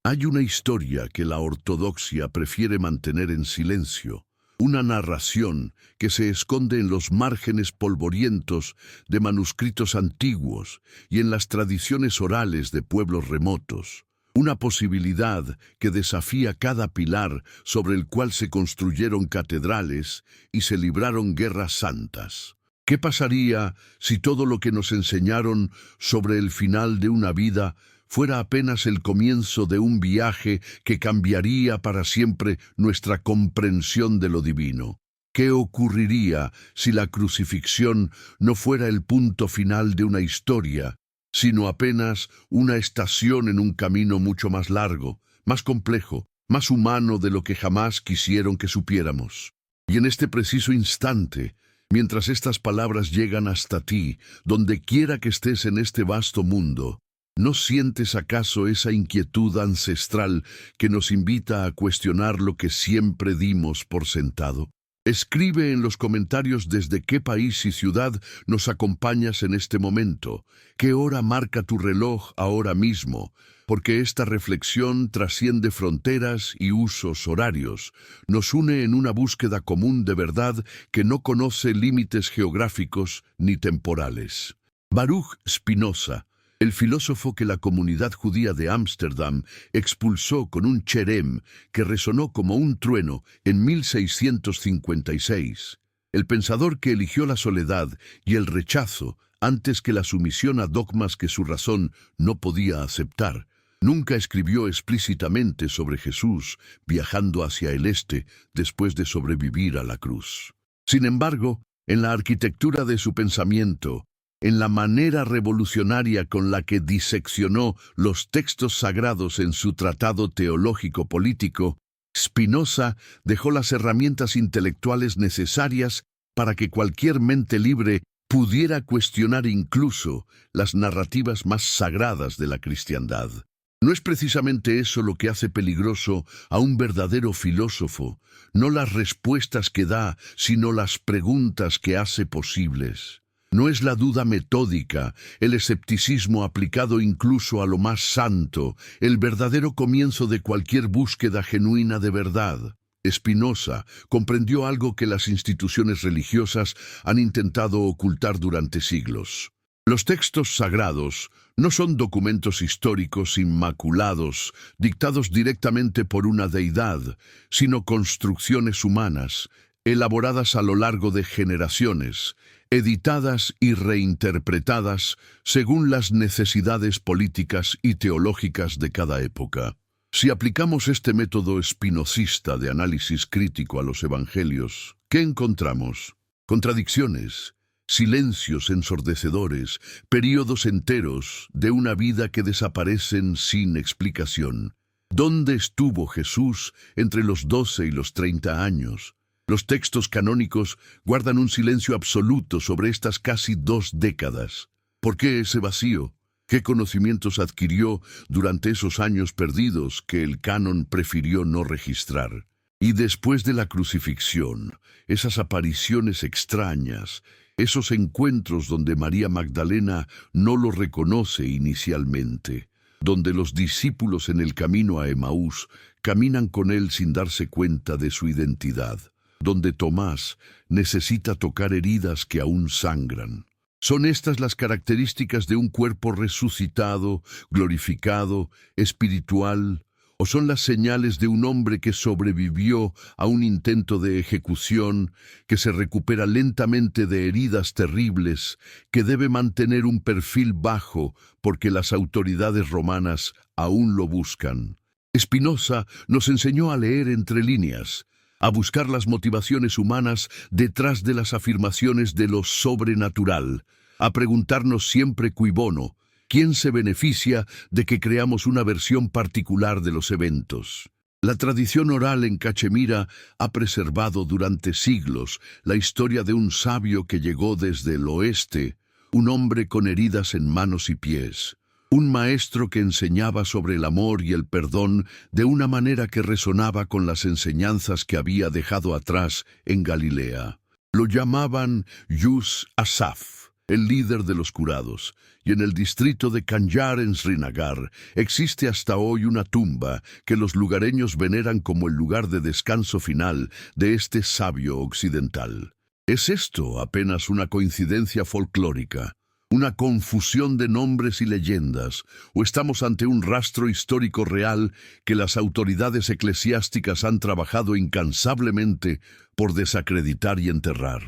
Hay una historia que la ortodoxia prefiere mantener en silencio, una narración que se esconde en los márgenes polvorientos de manuscritos antiguos y en las tradiciones orales de pueblos remotos. Una posibilidad que desafía cada pilar sobre el cual se construyeron catedrales y se libraron guerras santas. ¿Qué pasaría si todo lo que nos enseñaron sobre el final de una vida fuera apenas el comienzo de un viaje que cambiaría para siempre nuestra comprensión de lo divino? ¿Qué ocurriría si la crucifixión no fuera el punto final de una historia, sino apenas una estación en un camino mucho más largo, más complejo, más humano de lo que jamás quisieron que supiéramos? Y en este preciso instante, mientras estas palabras llegan hasta ti, donde quiera que estés en este vasto mundo, ¿no sientes acaso esa inquietud ancestral que nos invita a cuestionar lo que siempre dimos por sentado? Escribe en los comentarios desde qué país y ciudad nos acompañas en este momento, qué hora marca tu reloj ahora mismo, porque esta reflexión trasciende fronteras y usos horarios, nos une en una búsqueda común de verdad que no conoce límites geográficos ni temporales. Baruch Spinoza, el filósofo que la comunidad judía de Ámsterdam expulsó con un cherem que resonó como un trueno en 1656, el pensador que eligió la soledad y el rechazo antes que la sumisión a dogmas que su razón no podía aceptar, nunca escribió explícitamente sobre Jesús viajando hacia el este después de sobrevivir a la cruz. Sin embargo, en la arquitectura de su pensamiento, en la manera revolucionaria con la que diseccionó los textos sagrados en su tratado teológico-político, Spinoza dejó las herramientas intelectuales necesarias para que cualquier mente libre pudiera cuestionar incluso las narrativas más sagradas de la cristiandad. No es precisamente eso lo que hace peligroso a un verdadero filósofo, no las respuestas que da, sino las preguntas que hace posibles. No es la duda metódica, el escepticismo aplicado incluso a lo más santo, el verdadero comienzo de cualquier búsqueda genuina de verdad. Spinoza comprendió algo que las instituciones religiosas han intentado ocultar durante siglos. Los textos sagrados no son documentos históricos inmaculados, dictados directamente por una deidad, sino construcciones humanas, elaboradas a lo largo de generaciones, editadas y reinterpretadas según las necesidades políticas y teológicas de cada época. Si aplicamos este método spinocista de análisis crítico a los evangelios, ¿qué encontramos? Contradicciones, silencios ensordecedores, períodos enteros de una vida que desaparecen sin explicación. ¿Dónde estuvo Jesús entre los 12 y los 30 años? Los textos canónicos guardan un silencio absoluto sobre estas casi 2 décadas. ¿Por qué ese vacío? ¿Qué conocimientos adquirió durante esos años perdidos que el canon prefirió no registrar? Y después de la crucifixión, esas apariciones extrañas, esos encuentros donde María Magdalena no lo reconoce inicialmente, donde los discípulos en el camino a Emaús caminan con él sin darse cuenta de su identidad, donde Tomás necesita tocar heridas que aún sangran. ¿Son estas las características de un cuerpo resucitado, glorificado, espiritual? ¿O son las señales de un hombre que sobrevivió a un intento de ejecución, que se recupera lentamente de heridas terribles, que debe mantener un perfil bajo porque las autoridades romanas aún lo buscan? Spinoza nos enseñó a leer entre líneas, a buscar las motivaciones humanas detrás de las afirmaciones de lo sobrenatural, a preguntarnos siempre cui bono, ¿quién se beneficia de que creamos una versión particular de los eventos? La tradición oral en Cachemira ha preservado durante siglos la historia de un sabio que llegó desde el oeste, un hombre con heridas en manos y pies, un maestro que enseñaba sobre el amor y el perdón de una manera que resonaba con las enseñanzas que había dejado atrás en Galilea. Lo llamaban Yus Asaf, el líder de los curados, y en el distrito de Kanyar en Srinagar existe hasta hoy una tumba que los lugareños veneran como el lugar de descanso final de este sabio occidental. ¿Es esto apenas una coincidencia folclórica, una confusión de nombres y leyendas, o estamos ante un rastro histórico real que las autoridades eclesiásticas han trabajado incansablemente por desacreditar y enterrar?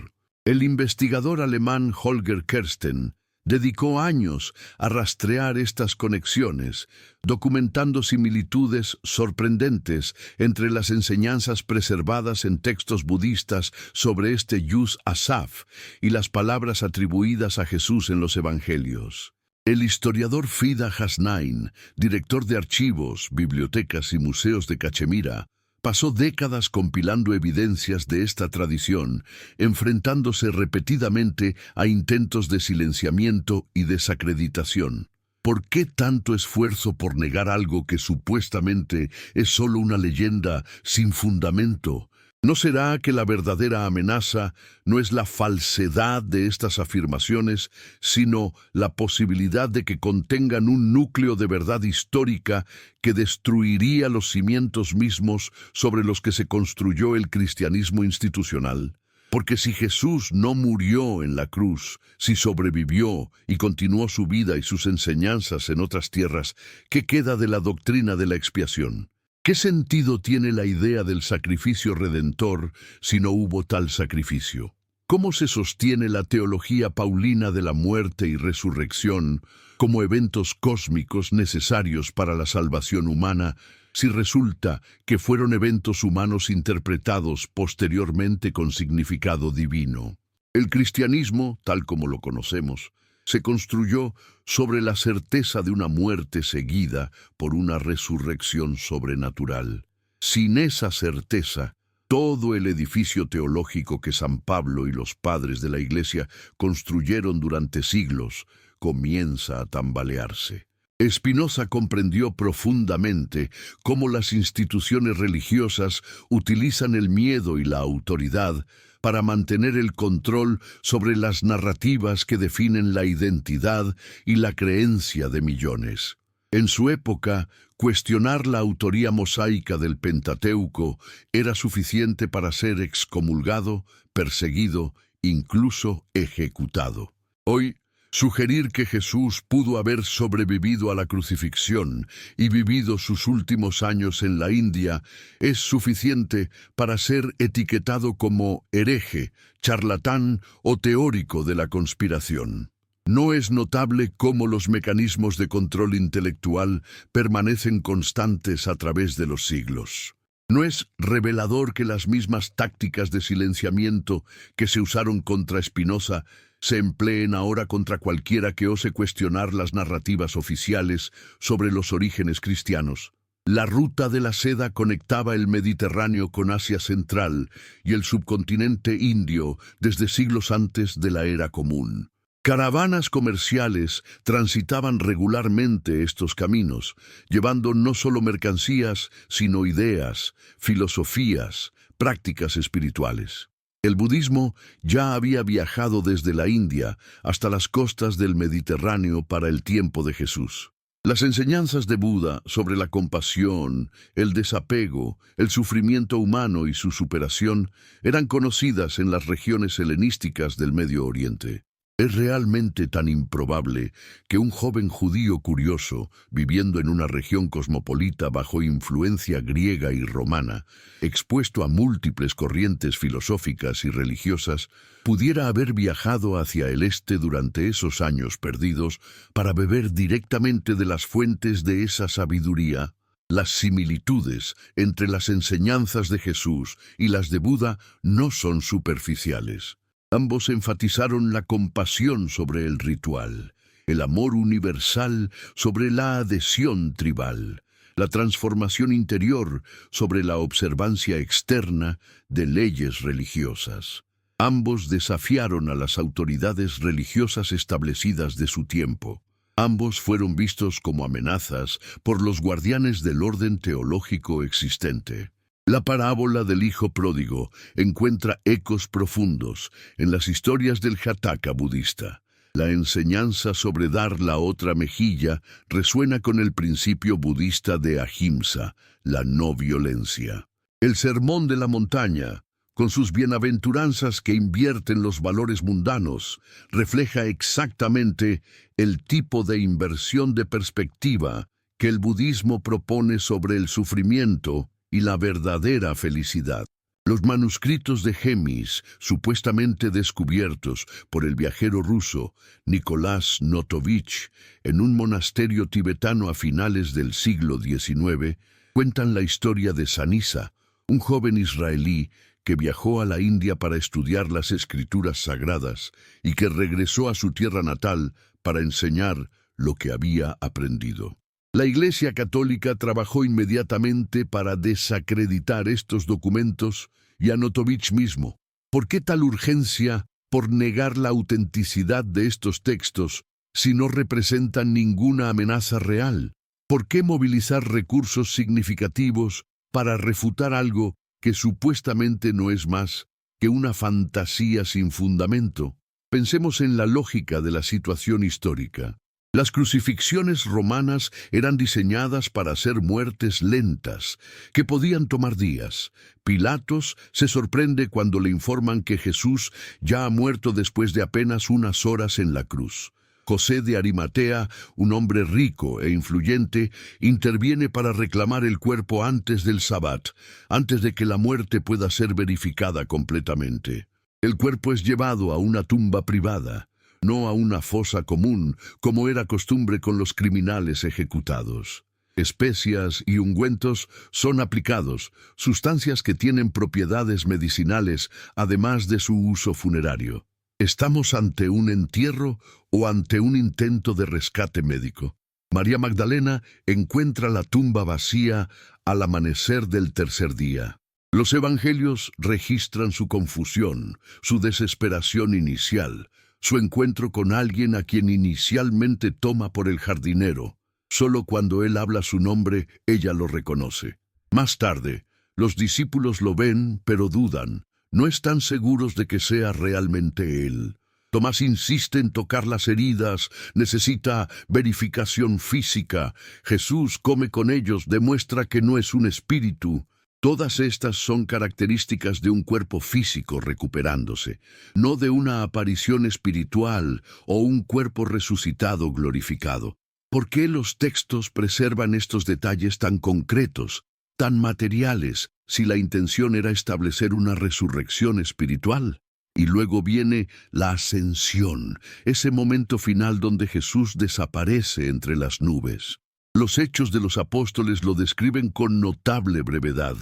El investigador alemán Holger Kersten dedicó años a rastrear estas conexiones, documentando similitudes sorprendentes entre las enseñanzas preservadas en textos budistas sobre este Yus Asaf y las palabras atribuidas a Jesús en los Evangelios. El historiador Fida Hasnain, director de archivos, bibliotecas y museos de Cachemira, pasó décadas compilando evidencias de esta tradición, enfrentándose repetidamente a intentos de silenciamiento y desacreditación. ¿Por qué tanto esfuerzo por negar algo que supuestamente es solo una leyenda sin fundamento? ¿No será que la verdadera amenaza no es la falsedad de estas afirmaciones, sino la posibilidad de que contengan un núcleo de verdad histórica que destruiría los cimientos mismos sobre los que se construyó el cristianismo institucional? Porque si Jesús no murió en la cruz, si sobrevivió y continuó su vida y sus enseñanzas en otras tierras, ¿qué queda de la doctrina de la expiación? ¿Qué sentido tiene la idea del sacrificio redentor si no hubo tal sacrificio? ¿Cómo se sostiene la teología paulina de la muerte y resurrección como eventos cósmicos necesarios para la salvación humana si resulta que fueron eventos humanos interpretados posteriormente con significado divino? El cristianismo, tal como lo conocemos, se construyó sobre la certeza de una muerte seguida por una resurrección sobrenatural. Sin esa certeza, todo el edificio teológico que San Pablo y los padres de la Iglesia construyeron durante siglos comienza a tambalearse. Spinoza comprendió profundamente cómo las instituciones religiosas utilizan el miedo y la autoridad para mantener el control sobre las narrativas que definen la identidad y la creencia de millones. En su época, cuestionar la autoría mosaica del Pentateuco era suficiente para ser excomulgado, perseguido, incluso ejecutado. Hoy, sugerir que Jesús pudo haber sobrevivido a la crucifixión y vivido sus últimos años en la India es suficiente para ser etiquetado como hereje, charlatán o teórico de la conspiración. ¿No es notable cómo los mecanismos de control intelectual permanecen constantes a través de los siglos? ¿No es revelador que las mismas tácticas de silenciamiento que se usaron contra Spinoza se empleen ahora contra cualquiera que ose cuestionar las narrativas oficiales sobre los orígenes cristianos? La ruta de la seda conectaba el Mediterráneo con Asia Central y el subcontinente indio desde siglos antes de la Era Común. Caravanas comerciales transitaban regularmente estos caminos, llevando no solo mercancías, sino ideas, filosofías, prácticas espirituales. El budismo ya había viajado desde la India hasta las costas del Mediterráneo para el tiempo de Jesús. Las enseñanzas de Buda sobre la compasión, el desapego, el sufrimiento humano y su superación eran conocidas en las regiones helenísticas del Medio Oriente. Es realmente tan improbable que un joven judío curioso, viviendo en una región cosmopolita bajo influencia griega y romana, expuesto a múltiples corrientes filosóficas y religiosas, pudiera haber viajado hacia el este durante esos años perdidos para beber directamente de las fuentes de esa sabiduría. Las similitudes entre las enseñanzas de Jesús y las de Buda no son superficiales. Ambos enfatizaron la compasión sobre el ritual, el amor universal sobre la adhesión tribal, la transformación interior sobre la observancia externa de leyes religiosas. Ambos desafiaron a las autoridades religiosas establecidas de su tiempo. Ambos fueron vistos como amenazas por los guardianes del orden teológico existente. La parábola del hijo pródigo encuentra ecos profundos en las historias del Jataka budista. La enseñanza sobre dar la otra mejilla resuena con el principio budista de Ahimsa, la no violencia. El Sermón de la Montaña, con sus bienaventuranzas que invierten los valores mundanos, refleja exactamente el tipo de inversión de perspectiva que el budismo propone sobre el sufrimiento y la verdadera felicidad. Los manuscritos de Gemis, supuestamente descubiertos por el viajero ruso Nicolás Notovich en un monasterio tibetano a finales del siglo XIX, cuentan la historia de Sanisa, un joven israelí que viajó a la India para estudiar las escrituras sagradas y que regresó a su tierra natal para enseñar lo que había aprendido. La Iglesia Católica trabajó inmediatamente para desacreditar estos documentos y a Notovich mismo. ¿Por qué tal urgencia por negar la autenticidad de estos textos si no representan ninguna amenaza real? ¿Por qué movilizar recursos significativos para refutar algo que supuestamente no es más que una fantasía sin fundamento? Pensemos en la lógica de la situación histórica. Las crucifixiones romanas eran diseñadas para ser muertes lentas, que podían tomar días. Pilatos se sorprende cuando le informan que Jesús ya ha muerto después de apenas unas horas en la cruz. José de Arimatea, un hombre rico e influyente, interviene para reclamar el cuerpo antes del Sabbat, antes de que la muerte pueda ser verificada completamente. El cuerpo es llevado a una tumba privada, no a una fosa común, como era costumbre con los criminales ejecutados. Especias y ungüentos son aplicados, sustancias que tienen propiedades medicinales, además de su uso funerario. ¿Estamos ante un entierro o ante un intento de rescate médico? María Magdalena encuentra la tumba vacía al amanecer del tercer día. Los evangelios registran su confusión, su desesperación inicial, su encuentro con alguien a quien inicialmente toma por el jardinero. Solo cuando él habla su nombre, ella lo reconoce. Más tarde, los discípulos lo ven, pero dudan. No están seguros de que sea realmente él. Tomás insiste en tocar las heridas, necesita verificación física. Jesús come con ellos, demuestra que no es un espíritu. Todas estas son características de un cuerpo físico recuperándose, no de una aparición espiritual o un cuerpo resucitado glorificado. ¿Por qué los textos preservan estos detalles tan concretos, tan materiales, si la intención era establecer una resurrección espiritual? Y luego viene la ascensión, ese momento final donde Jesús desaparece entre las nubes. Los Hechos de los Apóstoles lo describen con notable brevedad.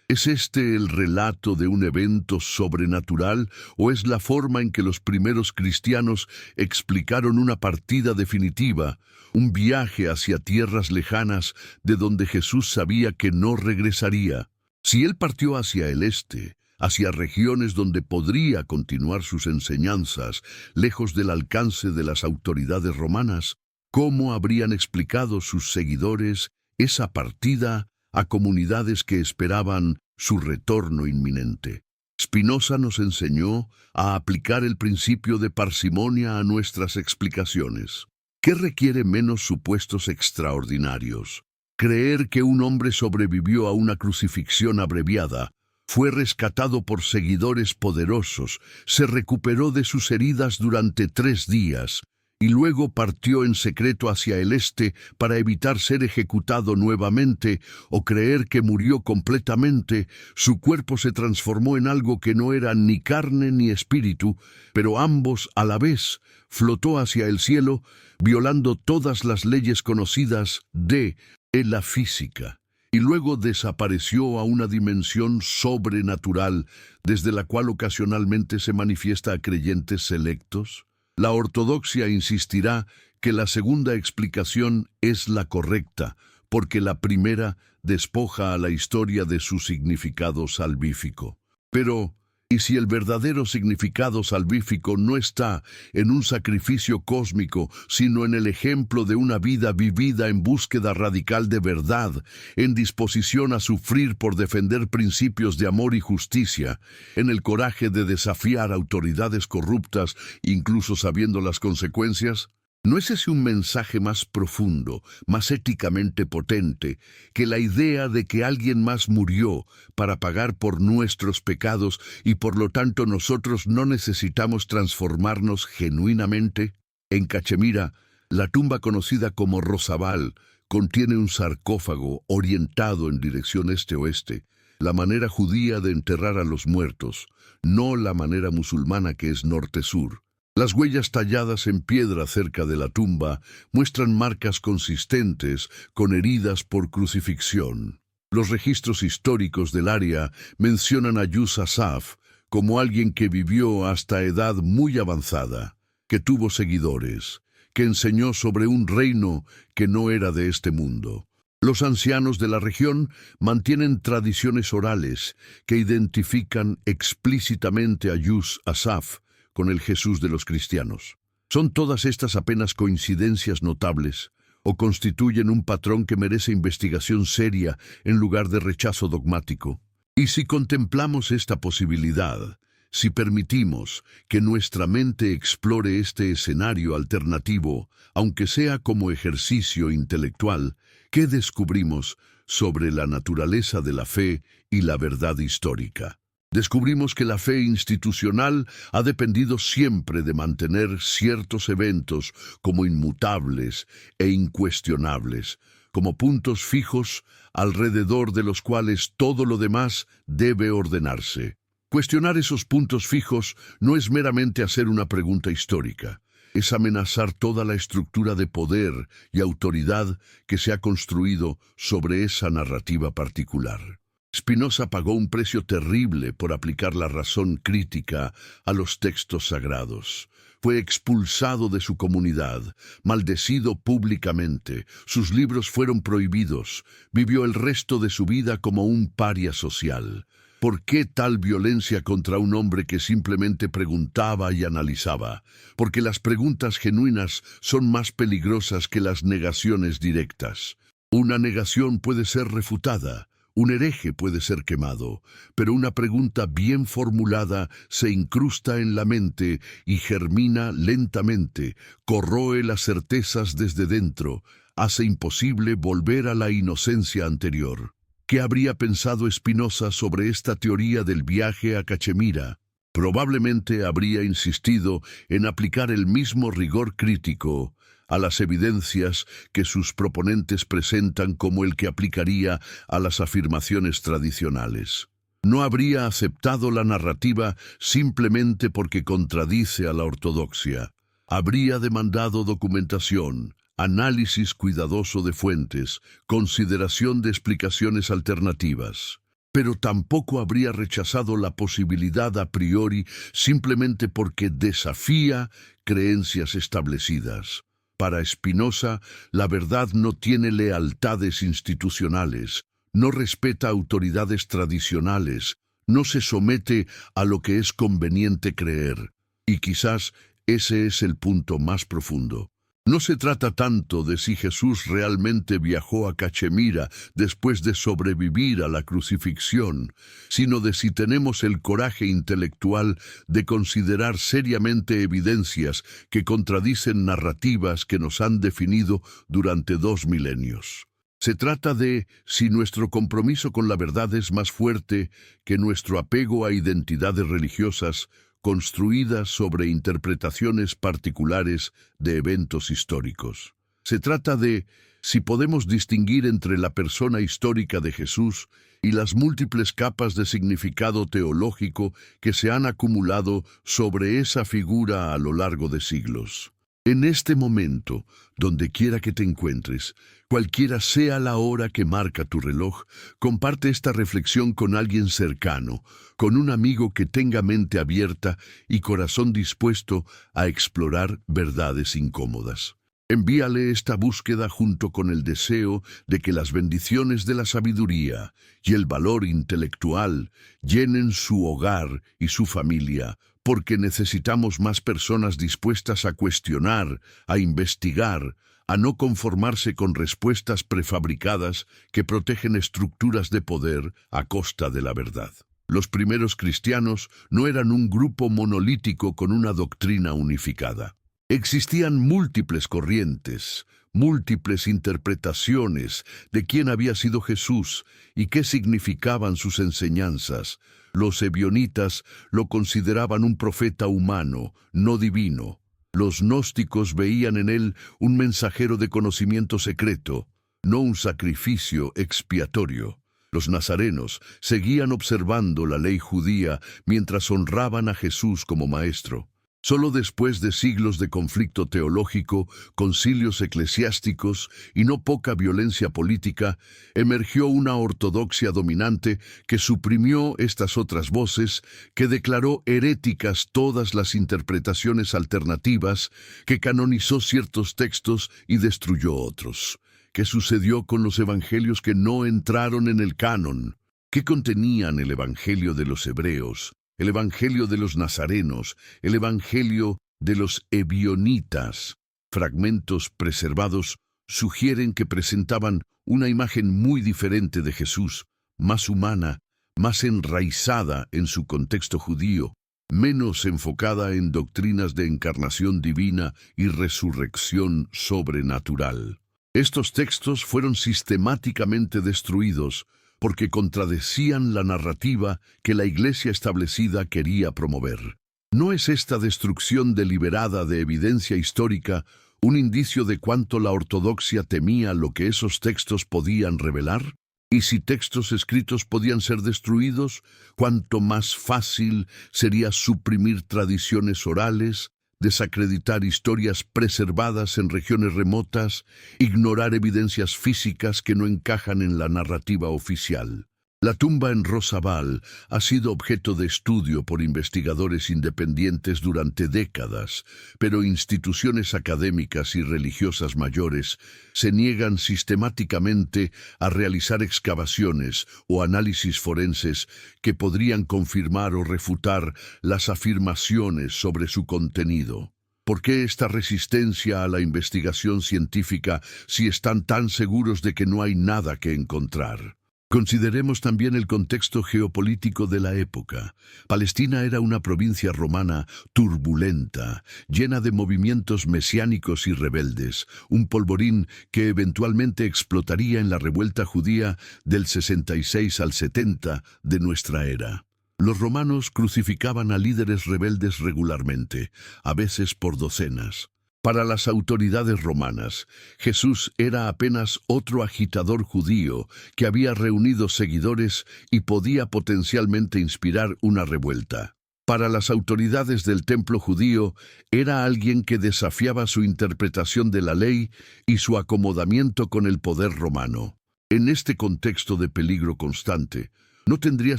¿Es este el relato de un evento sobrenatural o es la forma en que los primeros cristianos explicaron una partida definitiva, un viaje hacia tierras lejanas de donde Jesús sabía que no regresaría? Si él partió hacia el este, hacia regiones donde podría continuar sus enseñanzas, lejos del alcance de las autoridades romanas, ¿cómo habrían explicado sus seguidores esa partida a comunidades que esperaban su retorno inminente? Spinoza nos enseñó a aplicar el principio de parsimonia a nuestras explicaciones. ¿Qué requiere menos supuestos extraordinarios? Creer que un hombre sobrevivió a una crucifixión abreviada, fue rescatado por seguidores poderosos, se recuperó de sus heridas durante 3 días, y luego partió en secreto hacia el este para evitar ser ejecutado nuevamente, o creer que murió completamente, su cuerpo se transformó en algo que no era ni carne ni espíritu, pero ambos a la vez flotó hacia el cielo, violando todas las leyes conocidas de la física, y luego desapareció a una dimensión sobrenatural, desde la cual ocasionalmente se manifiesta a creyentes selectos? La ortodoxia insistirá que la segunda explicación es la correcta, porque la primera despoja a la historia de su significado salvífico. Pero, Y si el verdadero significado salvífico no está en un sacrificio cósmico, sino en el ejemplo de una vida vivida en búsqueda radical de verdad, en disposición a sufrir por defender principios de amor y justicia, en el coraje de desafiar autoridades corruptas, incluso sabiendo las consecuencias, ¿no es ese un mensaje más profundo, más éticamente potente, que la idea de que alguien más murió para pagar por nuestros pecados y por lo tanto nosotros no necesitamos transformarnos genuinamente? En Cachemira, la tumba conocida como Rosabal contiene un sarcófago orientado en dirección este-oeste, la manera judía de enterrar a los muertos, no la manera musulmana que es norte-sur. Las huellas talladas en piedra cerca de la tumba muestran marcas consistentes con heridas por crucifixión. Los registros históricos del área mencionan a Yus Asaf como alguien que vivió hasta edad muy avanzada, que tuvo seguidores, que enseñó sobre un reino que no era de este mundo. Los ancianos de la región mantienen tradiciones orales que identifican explícitamente a Yus Asaf con el Jesús de los cristianos. ¿Son todas estas apenas coincidencias notables o constituyen un patrón que merece investigación seria en lugar de rechazo dogmático? Y si contemplamos esta posibilidad, si permitimos que nuestra mente explore este escenario alternativo, aunque sea como ejercicio intelectual, ¿qué descubrimos sobre la naturaleza de la fe y la verdad histórica? Descubrimos que la fe institucional ha dependido siempre de mantener ciertos eventos como inmutables e incuestionables, como puntos fijos alrededor de los cuales todo lo demás debe ordenarse. Cuestionar esos puntos fijos no es meramente hacer una pregunta histórica, es amenazar toda la estructura de poder y autoridad que se ha construido sobre esa narrativa particular. Spinoza pagó un precio terrible por aplicar la razón crítica a los textos sagrados. Fue expulsado de su comunidad, maldecido públicamente, sus libros fueron prohibidos, vivió el resto de su vida como un paria social. ¿Por qué tal violencia contra un hombre que simplemente preguntaba y analizaba? Porque las preguntas genuinas son más peligrosas que las negaciones directas. Una negación puede ser refutada. Un hereje puede ser quemado, pero una pregunta bien formulada se incrusta en la mente y germina lentamente, corroe las certezas desde dentro, hace imposible volver a la inocencia anterior. ¿Qué habría pensado Spinoza sobre esta teoría del viaje a Cachemira? Probablemente habría insistido en aplicar el mismo rigor crítico a las evidencias que sus proponentes presentan como el que aplicaría a las afirmaciones tradicionales. No habría aceptado la narrativa simplemente porque contradice a la ortodoxia. Habría demandado documentación, análisis cuidadoso de fuentes, consideración de explicaciones alternativas. Pero tampoco habría rechazado la posibilidad a priori simplemente porque desafía creencias establecidas. Para Spinoza, la verdad no tiene lealtades institucionales, no respeta autoridades tradicionales, no se somete a lo que es conveniente creer. Y quizás ese es el punto más profundo. No se trata tanto de si Jesús realmente viajó a Cachemira después de sobrevivir a la crucifixión, sino de si tenemos el coraje intelectual de considerar seriamente evidencias que contradicen narrativas que nos han definido durante 2 milenios. Se trata de si nuestro compromiso con la verdad es más fuerte que nuestro apego a identidades religiosas construidas sobre interpretaciones particulares de eventos históricos. Se trata de si podemos distinguir entre la persona histórica de Jesús y las múltiples capas de significado teológico que se han acumulado sobre esa figura a lo largo de siglos. En este momento, donde quiera que te encuentres, cualquiera sea la hora que marca tu reloj, comparte esta reflexión con alguien cercano, con un amigo que tenga mente abierta y corazón dispuesto a explorar verdades incómodas. Envíale esta búsqueda junto con el deseo de que las bendiciones de la sabiduría y el valor intelectual llenen su hogar y su familia, porque necesitamos más personas dispuestas a cuestionar, a investigar, a no conformarse con respuestas prefabricadas que protegen estructuras de poder a costa de la verdad. Los primeros cristianos no eran un grupo monolítico con una doctrina unificada. Existían múltiples corrientes, múltiples interpretaciones de quién había sido Jesús y qué significaban sus enseñanzas. Los ebionitas lo consideraban un profeta humano, no divino. Los gnósticos veían en él un mensajero de conocimiento secreto, no un sacrificio expiatorio. Los nazarenos seguían observando la ley judía mientras honraban a Jesús como maestro. Solo después de siglos de conflicto teológico, concilios eclesiásticos y no poca violencia política, emergió una ortodoxia dominante que suprimió estas otras voces, que declaró heréticas todas las interpretaciones alternativas, que canonizó ciertos textos y destruyó otros. ¿Qué sucedió con los evangelios que no entraron en el canon? ¿Qué contenían el evangelio de los hebreos, el evangelio de los nazarenos, el evangelio de los ebionitas? Fragmentos preservados sugieren que presentaban una imagen muy diferente de Jesús, más humana, más enraizada en su contexto judío, menos enfocada en doctrinas de encarnación divina y resurrección sobrenatural. Estos textos fueron sistemáticamente destruidos porque contradecían la narrativa que la Iglesia establecida quería promover. ¿No es esta destrucción deliberada de evidencia histórica un indicio de cuánto la ortodoxia temía lo que esos textos podían revelar? Y si textos escritos podían ser destruidos, cuánto más fácil sería suprimir tradiciones orales, desacreditar historias preservadas en regiones remotas, ignorar evidencias físicas que no encajan en la narrativa oficial. La tumba en Rosabal ha sido objeto de estudio por investigadores independientes durante décadas, pero instituciones académicas y religiosas mayores se niegan sistemáticamente a realizar excavaciones o análisis forenses que podrían confirmar o refutar las afirmaciones sobre su contenido. ¿Por qué esta resistencia a la investigación científica si están tan seguros de que no hay nada que encontrar? Consideremos también el contexto geopolítico de la época. Palestina era una provincia romana turbulenta, llena de movimientos mesiánicos y rebeldes, un polvorín que eventualmente explotaría en la revuelta judía del 66 al 70 de nuestra era. Los romanos crucificaban a líderes rebeldes regularmente, a veces por docenas. Para las autoridades romanas, Jesús era apenas otro agitador judío que había reunido seguidores y podía potencialmente inspirar una revuelta. Para las autoridades del templo judío, era alguien que desafiaba su interpretación de la ley y su acomodamiento con el poder romano. En este contexto de peligro constante, no tendría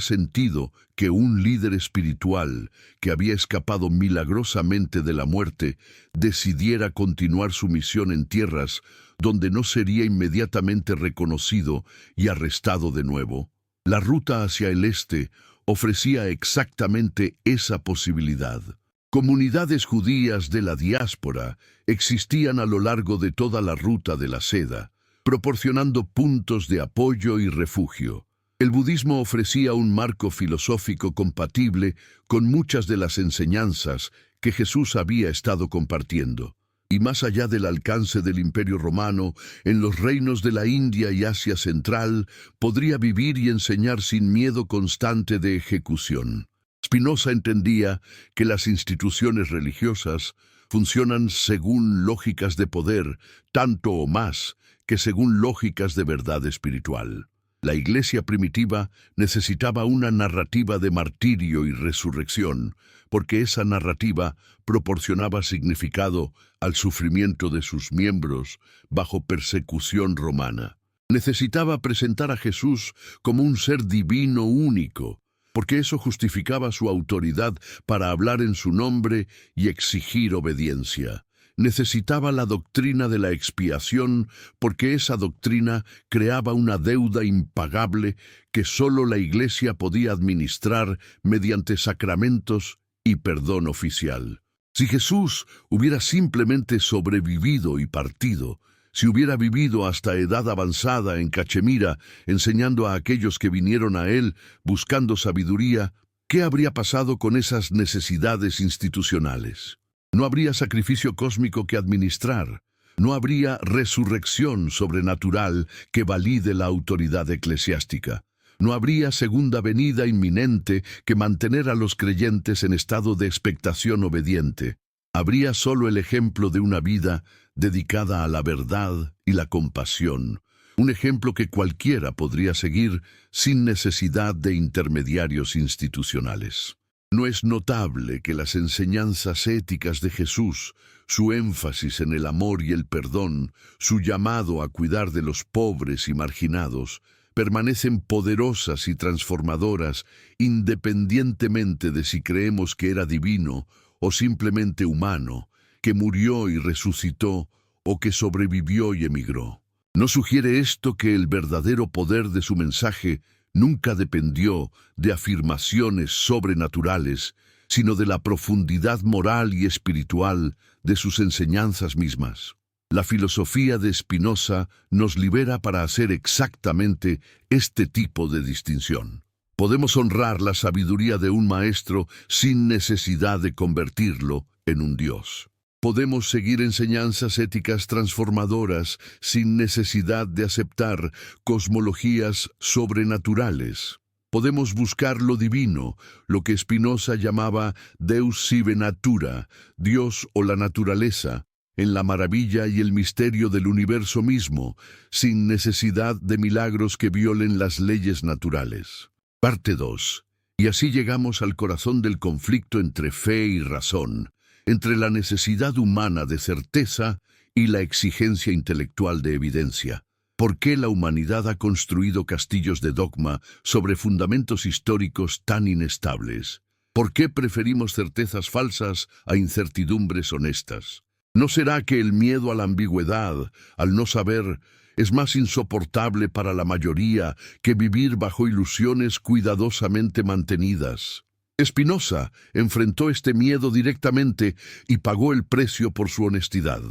sentido que un líder espiritual que había escapado milagrosamente de la muerte decidiera continuar su misión en tierras donde no sería inmediatamente reconocido y arrestado de nuevo. La ruta hacia el este ofrecía exactamente esa posibilidad. Comunidades judías de la diáspora existían a lo largo de toda la ruta de la seda, proporcionando puntos de apoyo y refugio. El budismo ofrecía un marco filosófico compatible con muchas de las enseñanzas que Jesús había estado compartiendo. Y más allá del alcance del Imperio Romano, en los reinos de la India y Asia Central, podría vivir y enseñar sin miedo constante de ejecución. Spinoza entendía que las instituciones religiosas funcionan según lógicas de poder, tanto o más que según lógicas de verdad espiritual. La Iglesia primitiva necesitaba una narrativa de martirio y resurrección, porque esa narrativa proporcionaba significado al sufrimiento de sus miembros bajo persecución romana. Necesitaba presentar a Jesús como un ser divino único, porque eso justificaba su autoridad para hablar en su nombre y exigir obediencia. Necesitaba la doctrina de la expiación porque esa doctrina creaba una deuda impagable que sólo la Iglesia podía administrar mediante sacramentos y perdón oficial. Si Jesús hubiera simplemente sobrevivido y partido, si hubiera vivido hasta edad avanzada en Cachemira, enseñando a aquellos que vinieron a él buscando sabiduría, ¿qué habría pasado con esas necesidades institucionales? No habría sacrificio cósmico que administrar. No habría resurrección sobrenatural que valide la autoridad eclesiástica. No habría segunda venida inminente que mantener a los creyentes en estado de expectación obediente. Habría solo el ejemplo de una vida dedicada a la verdad y la compasión, un ejemplo que cualquiera podría seguir sin necesidad de intermediarios institucionales. ¿No es notable que las enseñanzas éticas de Jesús, su énfasis en el amor y el perdón, su llamado a cuidar de los pobres y marginados, permanecen poderosas y transformadoras independientemente de si creemos que era divino o simplemente humano, que murió y resucitó o que sobrevivió y emigró? ¿No sugiere esto que el verdadero poder de su mensaje nunca dependió de afirmaciones sobrenaturales, sino de la profundidad moral y espiritual de sus enseñanzas mismas? La filosofía de Spinoza nos libera para hacer exactamente este tipo de distinción. Podemos honrar la sabiduría de un maestro sin necesidad de convertirlo en un dios. Podemos seguir enseñanzas éticas transformadoras sin necesidad de aceptar cosmologías sobrenaturales. Podemos buscar lo divino, lo que Spinoza llamaba Deus sive natura, Dios o la naturaleza, en la maravilla y el misterio del universo mismo, sin necesidad de milagros que violen las leyes naturales. Parte 2. Y así llegamos al corazón del conflicto entre fe y razón, entre la necesidad humana de certeza y la exigencia intelectual de evidencia. ¿Por qué la humanidad ha construido castillos de dogma sobre fundamentos históricos tan inestables? ¿Por qué preferimos certezas falsas a incertidumbres honestas? ¿No será que el miedo a la ambigüedad, al no saber, es más insoportable para la mayoría que vivir bajo ilusiones cuidadosamente mantenidas? Spinoza enfrentó este miedo directamente y pagó el precio por su honestidad.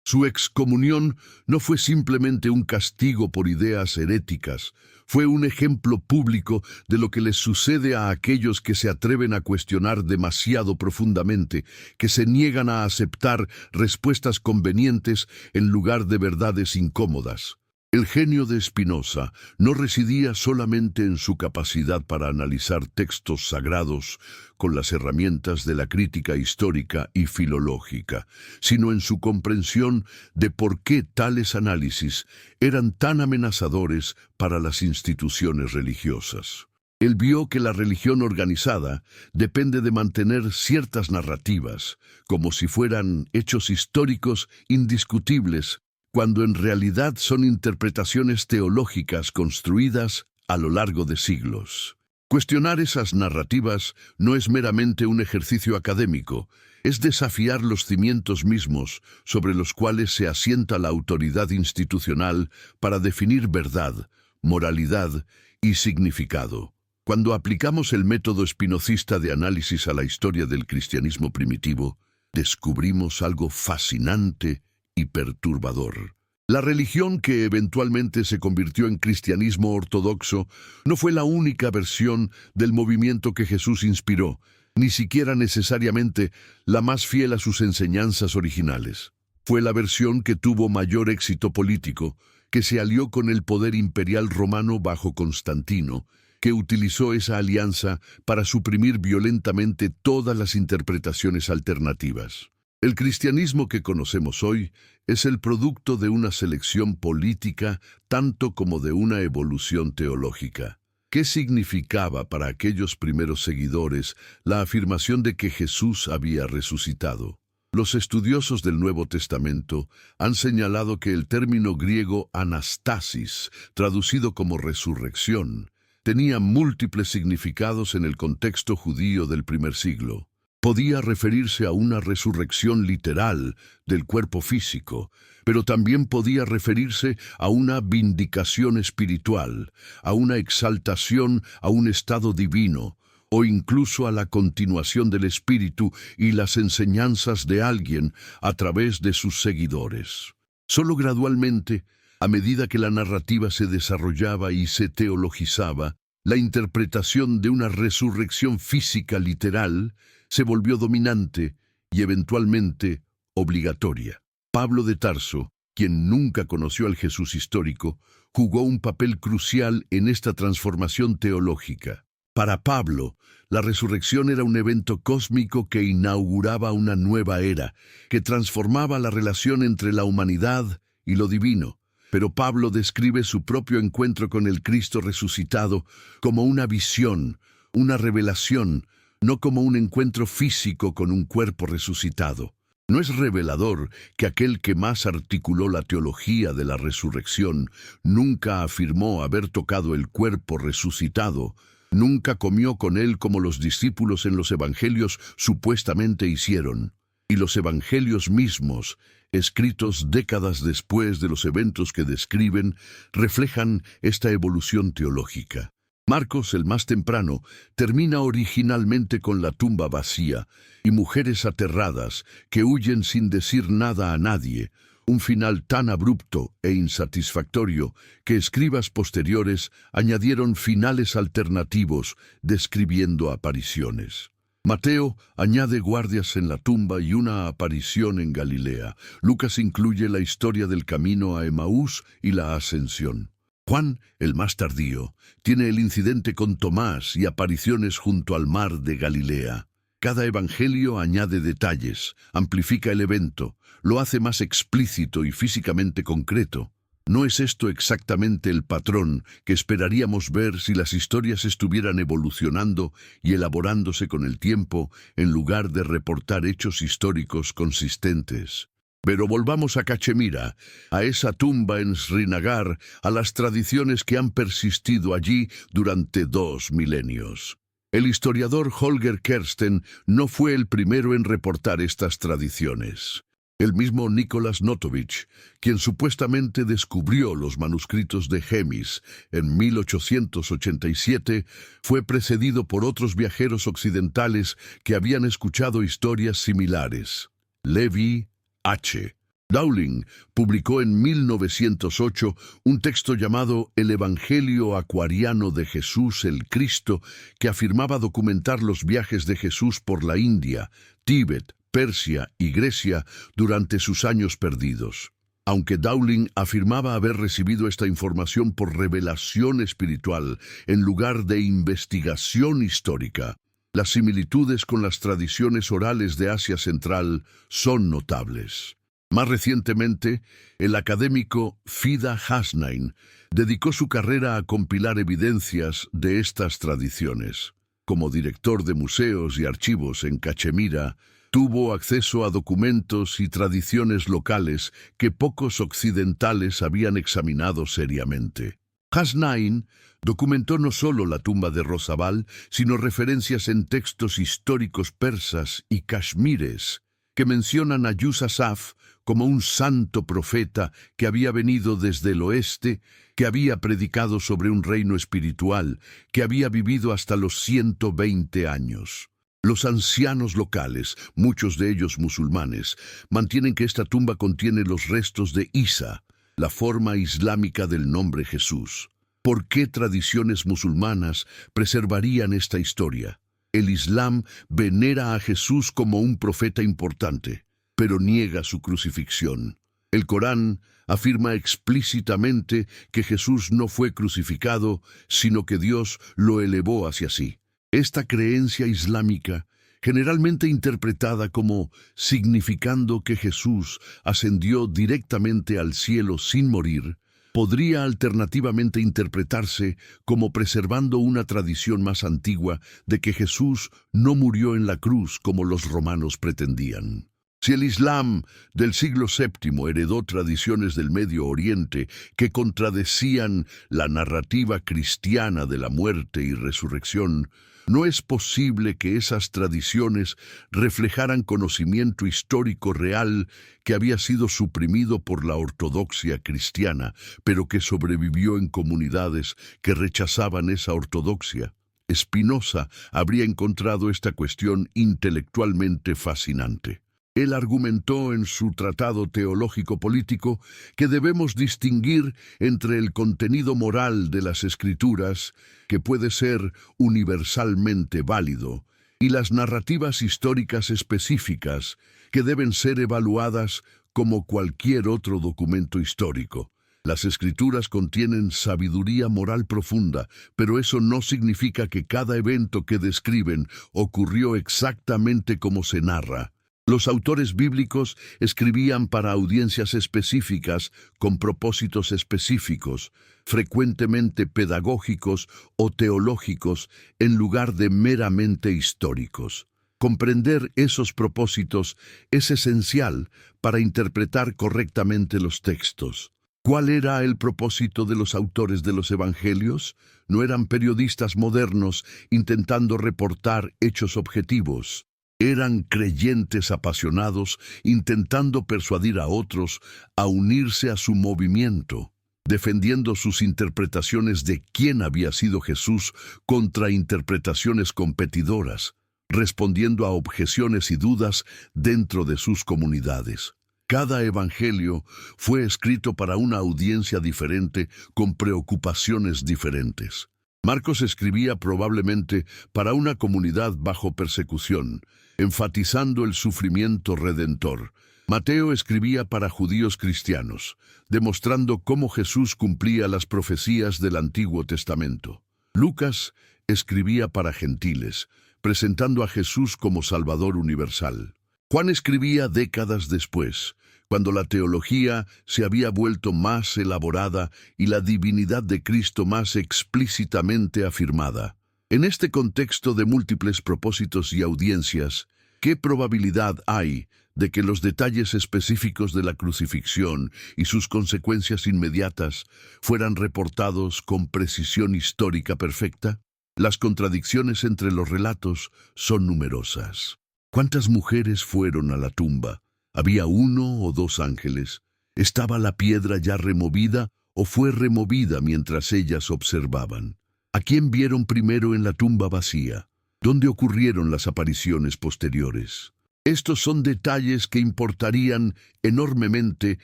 Su excomunión no fue simplemente un castigo por ideas heréticas, fue un ejemplo público de lo que les sucede a aquellos que se atreven a cuestionar demasiado profundamente, que se niegan a aceptar respuestas convenientes en lugar de verdades incómodas. El genio de Spinoza no residía solamente en su capacidad para analizar textos sagrados con las herramientas de la crítica histórica y filológica, sino en su comprensión de por qué tales análisis eran tan amenazadores para las instituciones religiosas. Él vio que la religión organizada depende de mantener ciertas narrativas, como si fueran hechos históricos indiscutibles, cuando en realidad son interpretaciones teológicas construidas a lo largo de siglos. Cuestionar esas narrativas no es meramente un ejercicio académico, es desafiar los cimientos mismos sobre los cuales se asienta la autoridad institucional para definir verdad, moralidad y significado. Cuando aplicamos el método spinocista de análisis a la historia del cristianismo primitivo, descubrimos algo fascinante y perturbador. La religión que eventualmente se convirtió en cristianismo ortodoxo no fue la única versión del movimiento que Jesús inspiró, ni siquiera necesariamente la más fiel a sus enseñanzas originales. Fue la versión que tuvo mayor éxito político, que se alió con el poder imperial romano bajo Constantino, que utilizó esa alianza para suprimir violentamente todas las interpretaciones alternativas. El cristianismo que conocemos hoy es el producto de una selección política tanto como de una evolución teológica. ¿Qué significaba para aquellos primeros seguidores la afirmación de que Jesús había resucitado? Los estudiosos del Nuevo Testamento han señalado que el término griego anastasis, traducido como resurrección, tenía múltiples significados en el contexto judío del primer siglo. Podía referirse a una resurrección literal del cuerpo físico, pero también podía referirse a una vindicación espiritual, a una exaltación a un estado divino, o incluso a la continuación del espíritu y las enseñanzas de alguien a través de sus seguidores. Solo gradualmente, a medida que la narrativa se desarrollaba y se teologizaba, la interpretación de una resurrección física literal se volvió dominante y eventualmente obligatoria. Pablo de Tarso, quien nunca conoció al Jesús histórico, jugó un papel crucial en esta transformación teológica. Para Pablo, la resurrección era un evento cósmico que inauguraba una nueva era, que transformaba la relación entre la humanidad y lo divino. Pero Pablo describe su propio encuentro con el Cristo resucitado como una visión, una revelación, no como un encuentro físico con un cuerpo resucitado. ¿No es revelador que aquel que más articuló la teología de la resurrección nunca afirmó haber tocado el cuerpo resucitado, nunca comió con él como los discípulos en los evangelios supuestamente hicieron? Y los evangelios mismos, escritos décadas después de los eventos que describen, reflejan esta evolución teológica. Marcos, el más temprano, termina originalmente con la tumba vacía y mujeres aterradas que huyen sin decir nada a nadie, un final tan abrupto e insatisfactorio que escribas posteriores añadieron finales alternativos describiendo apariciones. Mateo añade guardias en la tumba y una aparición en Galilea. Lucas incluye la historia del camino a Emaús y la ascensión. Juan, el más tardío, tiene el incidente con Tomás y apariciones junto al mar de Galilea. Cada evangelio añade detalles, amplifica el evento, lo hace más explícito y físicamente concreto. ¿No es esto exactamente el patrón que esperaríamos ver si las historias estuvieran evolucionando y elaborándose con el tiempo, en lugar de reportar hechos históricos consistentes? Pero volvamos a Cachemira, a esa tumba en Srinagar, a las tradiciones que han persistido allí durante 2 milenios. El historiador Holger Kersten no fue el primero en reportar estas tradiciones. El mismo Nicolás Notovich, quien supuestamente descubrió los manuscritos de Gemis en 1887, fue precedido por otros viajeros occidentales que habían escuchado historias similares. Levi H. Dowling publicó en 1908 un texto llamado El Evangelio Acuariano de Jesús el Cristo, que afirmaba documentar los viajes de Jesús por la India, Tíbet, Persia y Grecia durante sus años perdidos. Aunque Dowling afirmaba haber recibido esta información por revelación espiritual en lugar de investigación histórica, las similitudes con las tradiciones orales de Asia Central son notables. Más recientemente, el académico Fida Hasnain dedicó su carrera a compilar evidencias de estas tradiciones. Como director de museos y archivos en Cachemira, tuvo acceso a documentos y tradiciones locales que pocos occidentales habían examinado seriamente. Hasnain documentó no solo la tumba de Rosabal, sino referencias en textos históricos persas y cashmires que mencionan a Yusasaf como un santo profeta que había venido desde el oeste, que había predicado sobre un reino espiritual, que había vivido hasta los 120 años. Los ancianos locales, muchos de ellos musulmanes, mantienen que esta tumba contiene los restos de Isa, la forma islámica del nombre Jesús. ¿Por qué tradiciones musulmanas preservarían esta historia? El Islam venera a Jesús como un profeta importante, pero niega su crucifixión. El Corán afirma explícitamente que Jesús no fue crucificado, sino que Dios lo elevó hacia sí. Esta creencia islámica, generalmente interpretada como significando que Jesús ascendió directamente al cielo sin morir, podría alternativamente interpretarse como preservando una tradición más antigua de que Jesús no murió en la cruz como los romanos pretendían. Si el Islam del siglo VII heredó tradiciones del Medio Oriente que contradecían la narrativa cristiana de la muerte y resurrección, no es posible que esas tradiciones reflejaran conocimiento histórico real que había sido suprimido por la ortodoxia cristiana, pero que sobrevivió en comunidades que rechazaban esa ortodoxia. Spinoza habría encontrado esta cuestión intelectualmente fascinante. Él argumentó en su tratado teológico-político que debemos distinguir entre el contenido moral de las Escrituras, que puede ser universalmente válido, y las narrativas históricas específicas, que deben ser evaluadas como cualquier otro documento histórico. Las Escrituras contienen sabiduría moral profunda, pero eso no significa que cada evento que describen ocurrió exactamente como se narra. Los autores bíblicos escribían para audiencias específicas con propósitos específicos, frecuentemente pedagógicos o teológicos, en lugar de meramente históricos. Comprender esos propósitos es esencial para interpretar correctamente los textos. ¿Cuál era el propósito de los autores de los Evangelios? No eran periodistas modernos intentando reportar hechos objetivos. Eran creyentes apasionados intentando persuadir a otros a unirse a su movimiento, defendiendo sus interpretaciones de quién había sido Jesús contra interpretaciones competidoras, respondiendo a objeciones y dudas dentro de sus comunidades. Cada evangelio fue escrito para una audiencia diferente con preocupaciones diferentes. Marcos escribía probablemente para una comunidad bajo persecución, enfatizando el sufrimiento redentor. Mateo escribía para judíos cristianos, demostrando cómo Jesús cumplía las profecías del Antiguo Testamento. Lucas escribía para gentiles, presentando a Jesús como Salvador universal. Juan escribía décadas después, cuando la teología se había vuelto más elaborada y la divinidad de Cristo más explícitamente afirmada. En este contexto de múltiples propósitos y audiencias, ¿qué probabilidad hay de que los detalles específicos de la crucifixión y sus consecuencias inmediatas fueran reportados con precisión histórica perfecta? Las contradicciones entre los relatos son numerosas. ¿Cuántas mujeres fueron a la tumba? ¿Había uno o dos ángeles? ¿Estaba la piedra ya removida o fue removida mientras ellas observaban? ¿A quién vieron primero en la tumba vacía? ¿Dónde ocurrieron las apariciones posteriores? Estos son detalles que importarían enormemente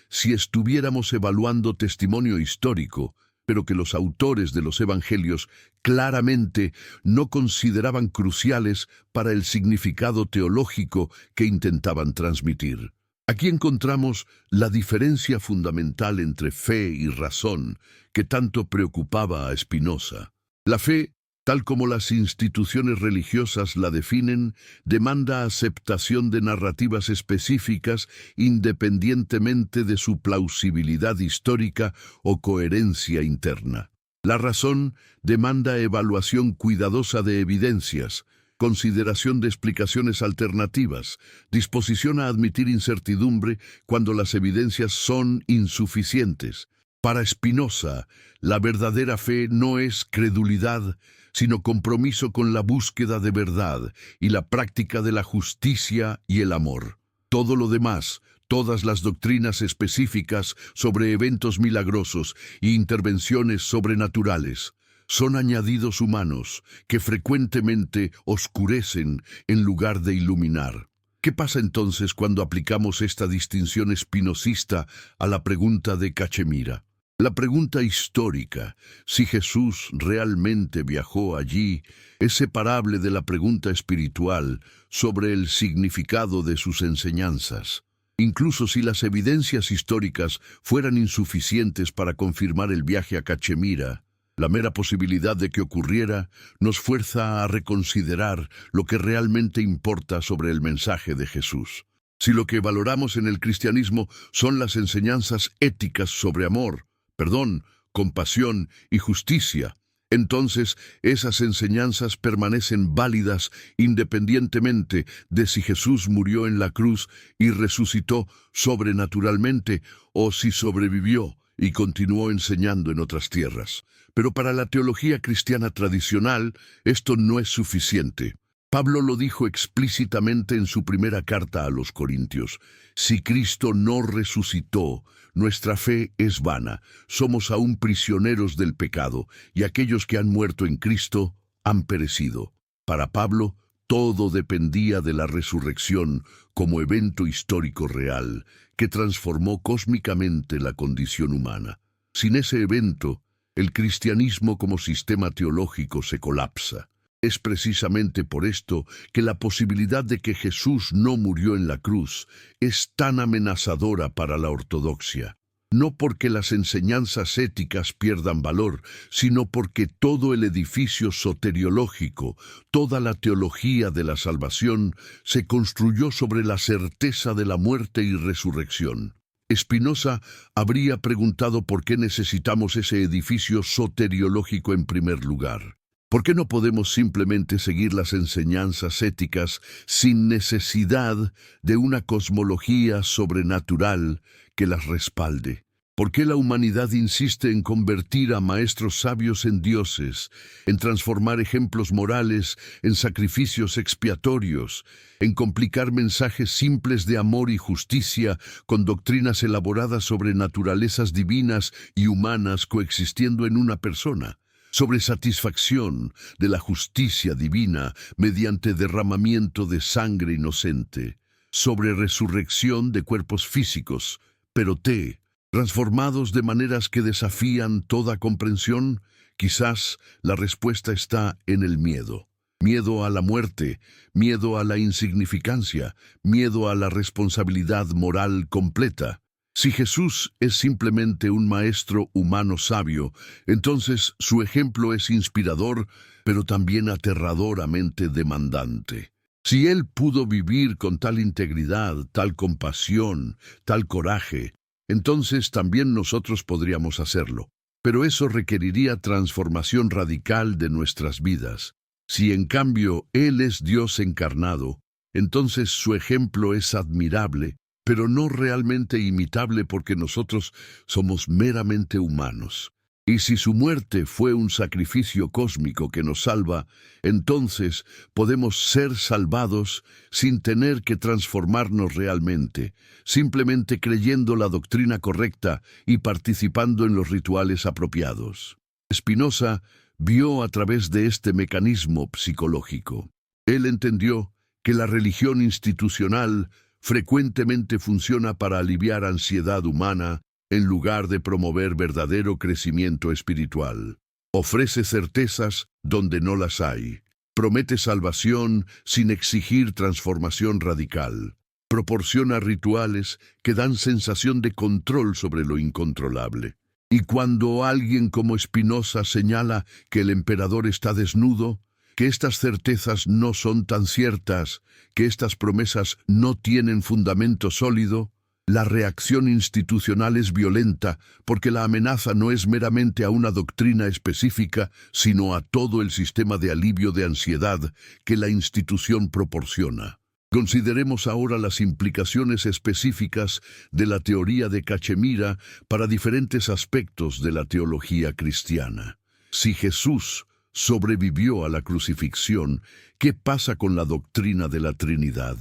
si estuviéramos evaluando testimonio histórico, pero que los autores de los evangelios claramente no consideraban cruciales para el significado teológico que intentaban transmitir. Aquí encontramos la diferencia fundamental entre fe y razón que tanto preocupaba a Spinoza. La fe, tal como las instituciones religiosas la definen, demanda aceptación de narrativas específicas independientemente de su plausibilidad histórica o coherencia interna. La razón demanda evaluación cuidadosa de evidencias, consideración de explicaciones alternativas, disposición a admitir incertidumbre cuando las evidencias son insuficientes. Para Spinoza, la verdadera fe no es credulidad, sino compromiso con la búsqueda de verdad y la práctica de la justicia y el amor. Todo lo demás, todas las doctrinas específicas sobre eventos milagrosos e intervenciones sobrenaturales, son añadidos humanos que frecuentemente oscurecen en lugar de iluminar. ¿Qué pasa entonces cuando aplicamos esta distinción espinosista a la pregunta de Cachemira? La pregunta histórica, si Jesús realmente viajó allí, es separable de la pregunta espiritual sobre el significado de sus enseñanzas. Incluso si las evidencias históricas fueran insuficientes para confirmar el viaje a Cachemira, la mera posibilidad de que ocurriera nos fuerza a reconsiderar lo que realmente importa sobre el mensaje de Jesús. Si lo que valoramos en el cristianismo son las enseñanzas éticas sobre amor, perdón, compasión y justicia, Entonces, esas enseñanzas permanecen válidas independientemente de si Jesús murió en la cruz y resucitó sobrenaturalmente o si sobrevivió y continuó enseñando en otras tierras. Pero para la teología cristiana tradicional, esto no es suficiente. Pablo lo dijo explícitamente en su primera carta a los Corintios: si Cristo no resucitó, nuestra fe es vana, somos aún prisioneros del pecado, y aquellos que han muerto en Cristo han perecido. Para Pablo, todo dependía de la resurrección como evento histórico real, que transformó cósmicamente la condición humana. Sin ese evento, el cristianismo como sistema teológico se colapsa. Es precisamente por esto que la posibilidad de que Jesús no murió en la cruz es tan amenazadora para la ortodoxia. No porque las enseñanzas éticas pierdan valor, sino porque todo el edificio soteriológico, toda la teología de la salvación, se construyó sobre la certeza de la muerte y resurrección. Spinoza habría preguntado por qué necesitamos ese edificio soteriológico en primer lugar. ¿Por qué no podemos simplemente seguir las enseñanzas éticas sin necesidad de una cosmología sobrenatural que las respalde? ¿Por qué la humanidad insiste en convertir a maestros sabios en dioses, en transformar ejemplos morales en sacrificios expiatorios, en complicar mensajes simples de amor y justicia con doctrinas elaboradas sobre naturalezas divinas y humanas coexistiendo en una persona? Sobre satisfacción de la justicia divina mediante derramamiento de sangre inocente, sobre resurrección de cuerpos físicos, pero transformados de maneras que desafían toda comprensión. Quizás la respuesta está en el miedo. Miedo a la muerte, miedo a la insignificancia, miedo a la responsabilidad moral completa. Si Jesús es simplemente un maestro humano sabio, entonces su ejemplo es inspirador, pero también aterradoramente demandante. Si Él pudo vivir con tal integridad, tal compasión, tal coraje, entonces también nosotros podríamos hacerlo. Pero eso requeriría transformación radical de nuestras vidas. Si en cambio Él es Dios encarnado, entonces su ejemplo es admirable, pero no realmente imitable porque nosotros somos meramente humanos. Y si su muerte fue un sacrificio cósmico que nos salva, entonces podemos ser salvados sin tener que transformarnos realmente, simplemente creyendo la doctrina correcta y participando en los rituales apropiados. Spinoza vio a través de este mecanismo psicológico. Él entendió que la religión institucional frecuentemente funciona para aliviar ansiedad humana en lugar de promover verdadero crecimiento espiritual. Ofrece certezas donde no las hay. Promete salvación sin exigir transformación radical. Proporciona rituales que dan sensación de control sobre lo incontrolable. Y cuando alguien como Spinoza señala que el emperador está desnudo, que estas certezas no son tan ciertas, que estas promesas no tienen fundamento sólido, la reacción institucional es violenta porque la amenaza no es meramente a una doctrina específica, sino a todo el sistema de alivio de ansiedad que la institución proporciona. Consideremos ahora las implicaciones específicas de la teoría de Cachemira para diferentes aspectos de la teología cristiana. Si Jesús sobrevivió a la crucifixión, ¿qué pasa con la doctrina de la Trinidad?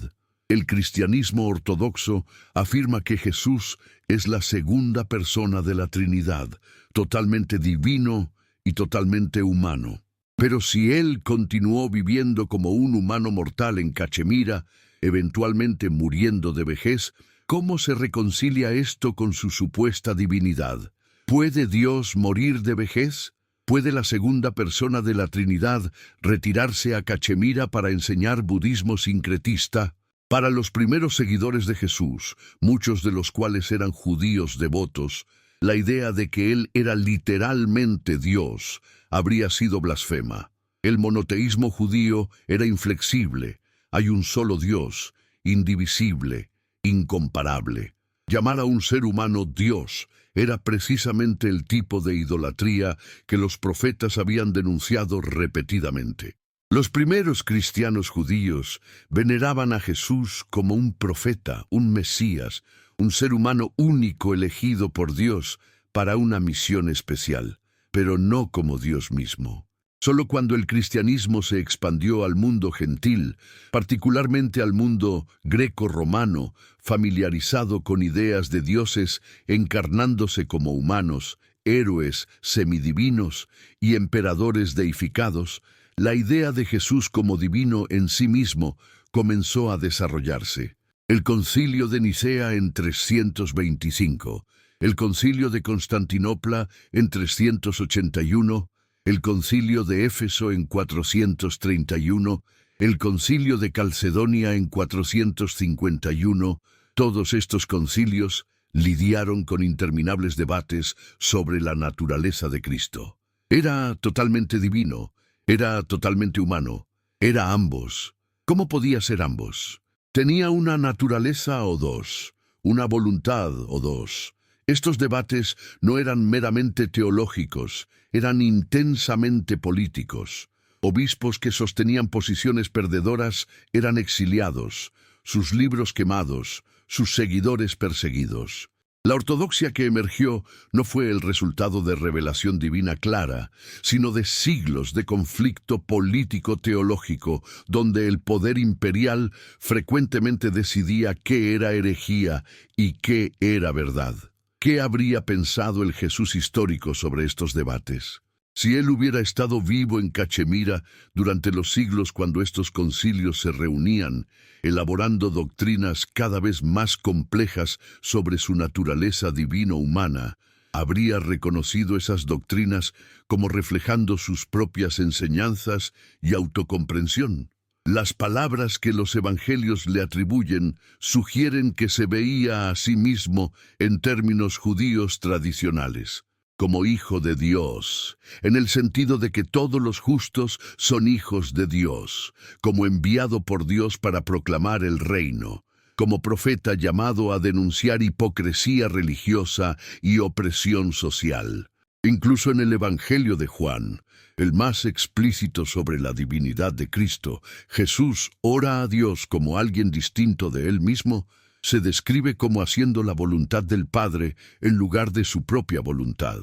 El cristianismo ortodoxo afirma que Jesús es la segunda persona de la Trinidad, totalmente divino y totalmente humano. Pero si Él continuó viviendo como un humano mortal en Cachemira, eventualmente muriendo de vejez, ¿cómo se reconcilia esto con su supuesta divinidad? ¿Puede Dios morir de vejez? ¿Puede la segunda persona de la Trinidad retirarse a Cachemira para enseñar budismo sincretista? Para los primeros seguidores de Jesús, muchos de los cuales eran judíos devotos, la idea de que Él era literalmente Dios habría sido blasfema. El monoteísmo judío era inflexible. Hay un solo Dios, indivisible, incomparable. Llamar a un ser humano Dios era precisamente el tipo de idolatría que los profetas habían denunciado repetidamente. Los primeros cristianos judíos veneraban a Jesús como un profeta, un Mesías, un ser humano único elegido por Dios para una misión especial, pero no como Dios mismo. Solo cuando el cristianismo se expandió al mundo gentil, particularmente al mundo greco-romano, familiarizado con ideas de dioses encarnándose como humanos, héroes, semidivinos y emperadores deificados, la idea de Jesús como divino en sí mismo comenzó a desarrollarse. El Concilio de Nicea en 325, el Concilio de Constantinopla en 381, el Concilio de Éfeso en 431, el Concilio de Calcedonia en 451, todos estos concilios lidiaron con interminables debates sobre la naturaleza de Cristo. Era totalmente divino, era totalmente humano, era ambos. ¿Cómo podía ser ambos? ¿Tenía una naturaleza o dos? ¿Una voluntad o dos? Estos debates no eran meramente teológicos, eran intensamente políticos. Obispos que sostenían posiciones perdedoras eran exiliados, sus libros quemados, sus seguidores perseguidos. La ortodoxia que emergió no fue el resultado de revelación divina clara, sino de siglos de conflicto político-teológico, donde el poder imperial frecuentemente decidía qué era herejía y qué era verdad. ¿Qué habría pensado el Jesús histórico sobre estos debates? Si él hubiera estado vivo en Cachemira durante los siglos cuando estos concilios se reunían, elaborando doctrinas cada vez más complejas sobre su naturaleza divino-humana, habría reconocido esas doctrinas como reflejando sus propias enseñanzas y autocomprensión. Las palabras que los evangelios le atribuyen sugieren que se veía a sí mismo en términos judíos tradicionales, como hijo de Dios, en el sentido de que todos los justos son hijos de Dios, como enviado por Dios para proclamar el reino, como profeta llamado a denunciar hipocresía religiosa y opresión social. Incluso en el Evangelio de Juan, el más explícito sobre la divinidad de Cristo, Jesús ora a Dios como alguien distinto de él mismo, se describe como haciendo la voluntad del Padre en lugar de su propia voluntad.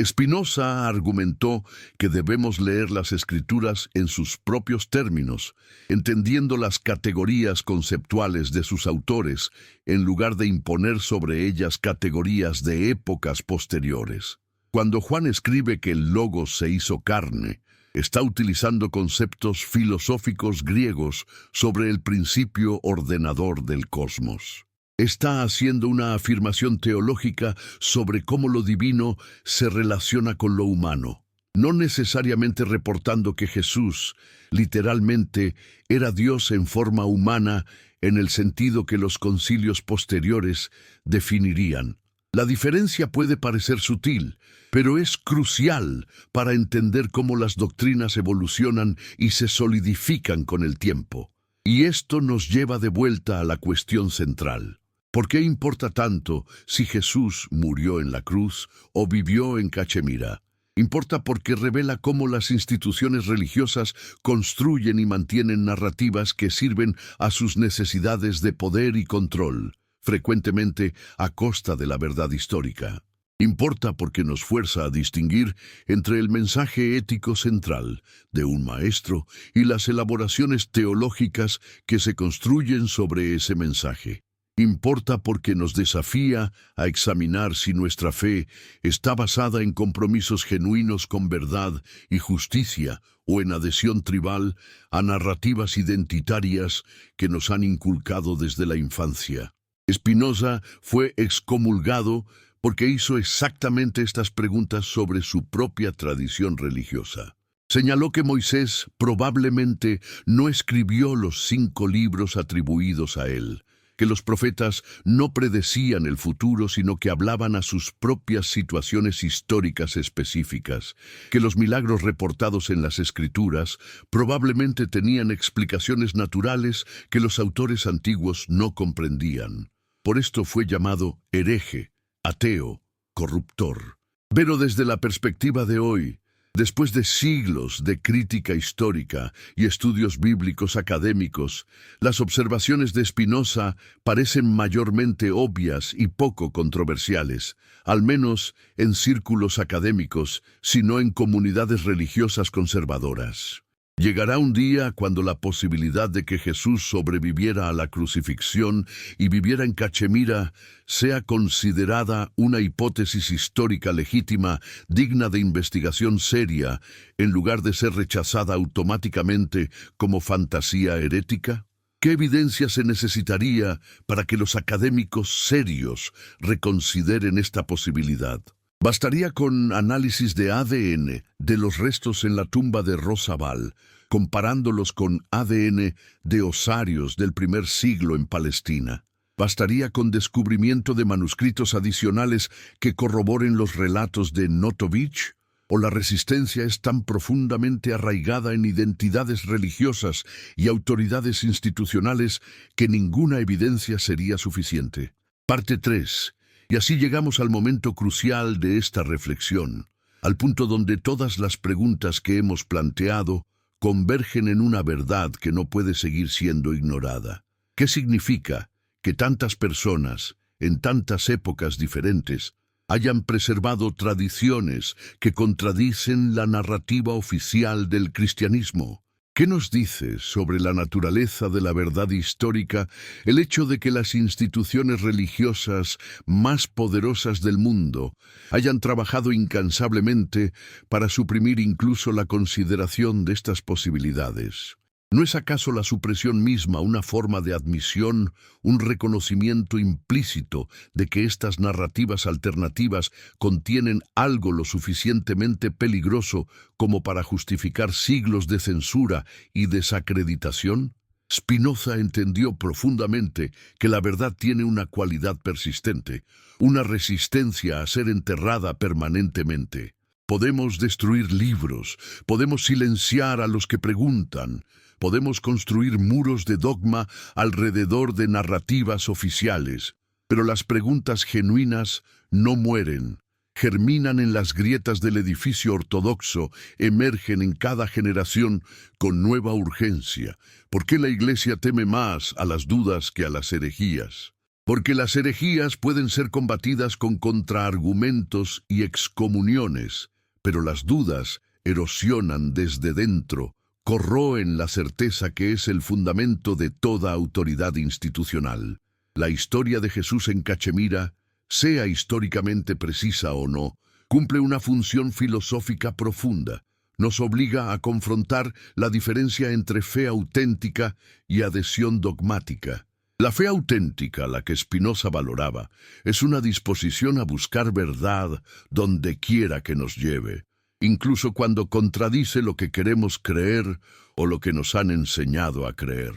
Spinoza argumentó que debemos leer las Escrituras en sus propios términos, entendiendo las categorías conceptuales de sus autores, en lugar de imponer sobre ellas categorías de épocas posteriores. Cuando Juan escribe que el Logos se hizo carne, está utilizando conceptos filosóficos griegos sobre el principio ordenador del cosmos. Está haciendo una afirmación teológica sobre cómo lo divino se relaciona con lo humano, no necesariamente reportando que Jesús, literalmente, era Dios en forma humana en el sentido que los concilios posteriores definirían. La diferencia puede parecer sutil, pero es crucial para entender cómo las doctrinas evolucionan y se solidifican con el tiempo. Y esto nos lleva de vuelta a la cuestión central. ¿Por qué importa tanto si Jesús murió en la cruz o vivió en Cachemira? Importa porque revela cómo las instituciones religiosas construyen y mantienen narrativas que sirven a sus necesidades de poder y control, frecuentemente a costa de la verdad histórica. Importa porque nos fuerza a distinguir entre el mensaje ético central de un maestro y las elaboraciones teológicas que se construyen sobre ese mensaje. Importa porque nos desafía a examinar si nuestra fe está basada en compromisos genuinos con verdad y justicia o en adhesión tribal a narrativas identitarias que nos han inculcado desde la infancia. Spinoza fue excomulgado porque hizo exactamente estas preguntas sobre su propia tradición religiosa. Señaló que Moisés probablemente no escribió los 5 libros atribuidos a él, que los profetas no predecían el futuro, sino que hablaban a sus propias situaciones históricas específicas, que los milagros reportados en las Escrituras probablemente tenían explicaciones naturales que los autores antiguos no comprendían. Por esto fue llamado hereje, ateo, corruptor. Pero desde la perspectiva de hoy, después de siglos de crítica histórica y estudios bíblicos académicos, las observaciones de Spinoza parecen mayormente obvias y poco controversiales, al menos en círculos académicos, sino en comunidades religiosas conservadoras. Llegará un día cuando la posibilidad de que Jesús sobreviviera a la crucifixión y viviera en Cachemira sea considerada una hipótesis histórica legítima, digna de investigación seria, en lugar de ser rechazada automáticamente como fantasía herética. ¿Qué evidencia se necesitaría para que los académicos serios reconsideren esta posibilidad? Bastaría con análisis de ADN de los restos en la tumba de Rosabal, comparándolos con ADN de osarios del primer siglo en Palestina. Bastaría con descubrimiento de manuscritos adicionales que corroboren los relatos de Notovich, o la resistencia es tan profundamente arraigada en identidades religiosas y autoridades institucionales que ninguna evidencia sería suficiente. Parte 3. Y así llegamos al momento crucial de esta reflexión, al punto donde todas las preguntas que hemos planteado convergen en una verdad que no puede seguir siendo ignorada. ¿Qué significa que tantas personas, en tantas épocas diferentes, hayan preservado tradiciones que contradicen la narrativa oficial del cristianismo? ¿Qué nos dice sobre la naturaleza de la verdad histórica el hecho de que las instituciones religiosas más poderosas del mundo hayan trabajado incansablemente para suprimir incluso la consideración de estas posibilidades? ¿No es acaso la supresión misma una forma de admisión, un reconocimiento implícito de que estas narrativas alternativas contienen algo lo suficientemente peligroso como para justificar siglos de censura y desacreditación? Spinoza entendió profundamente que la verdad tiene una cualidad persistente, una resistencia a ser enterrada permanentemente. Podemos destruir libros, podemos silenciar a los que preguntan, podemos construir muros de dogma alrededor de narrativas oficiales, pero las preguntas genuinas no mueren, germinan en las grietas del edificio ortodoxo, emergen en cada generación con nueva urgencia. ¿Por qué la Iglesia teme más a las dudas que a las herejías? Porque las herejías pueden ser combatidas con contraargumentos y excomuniones, pero las dudas erosionan desde dentro, corroen la certeza que es el fundamento de toda autoridad institucional. La historia de Jesús en Cachemira, sea históricamente precisa o no, cumple una función filosófica profunda. Nos obliga a confrontar la diferencia entre fe auténtica y adhesión dogmática. La fe auténtica, la que Spinoza valoraba, es una disposición a buscar verdad donde quiera que nos lleve, incluso cuando contradice lo que queremos creer o lo que nos han enseñado a creer.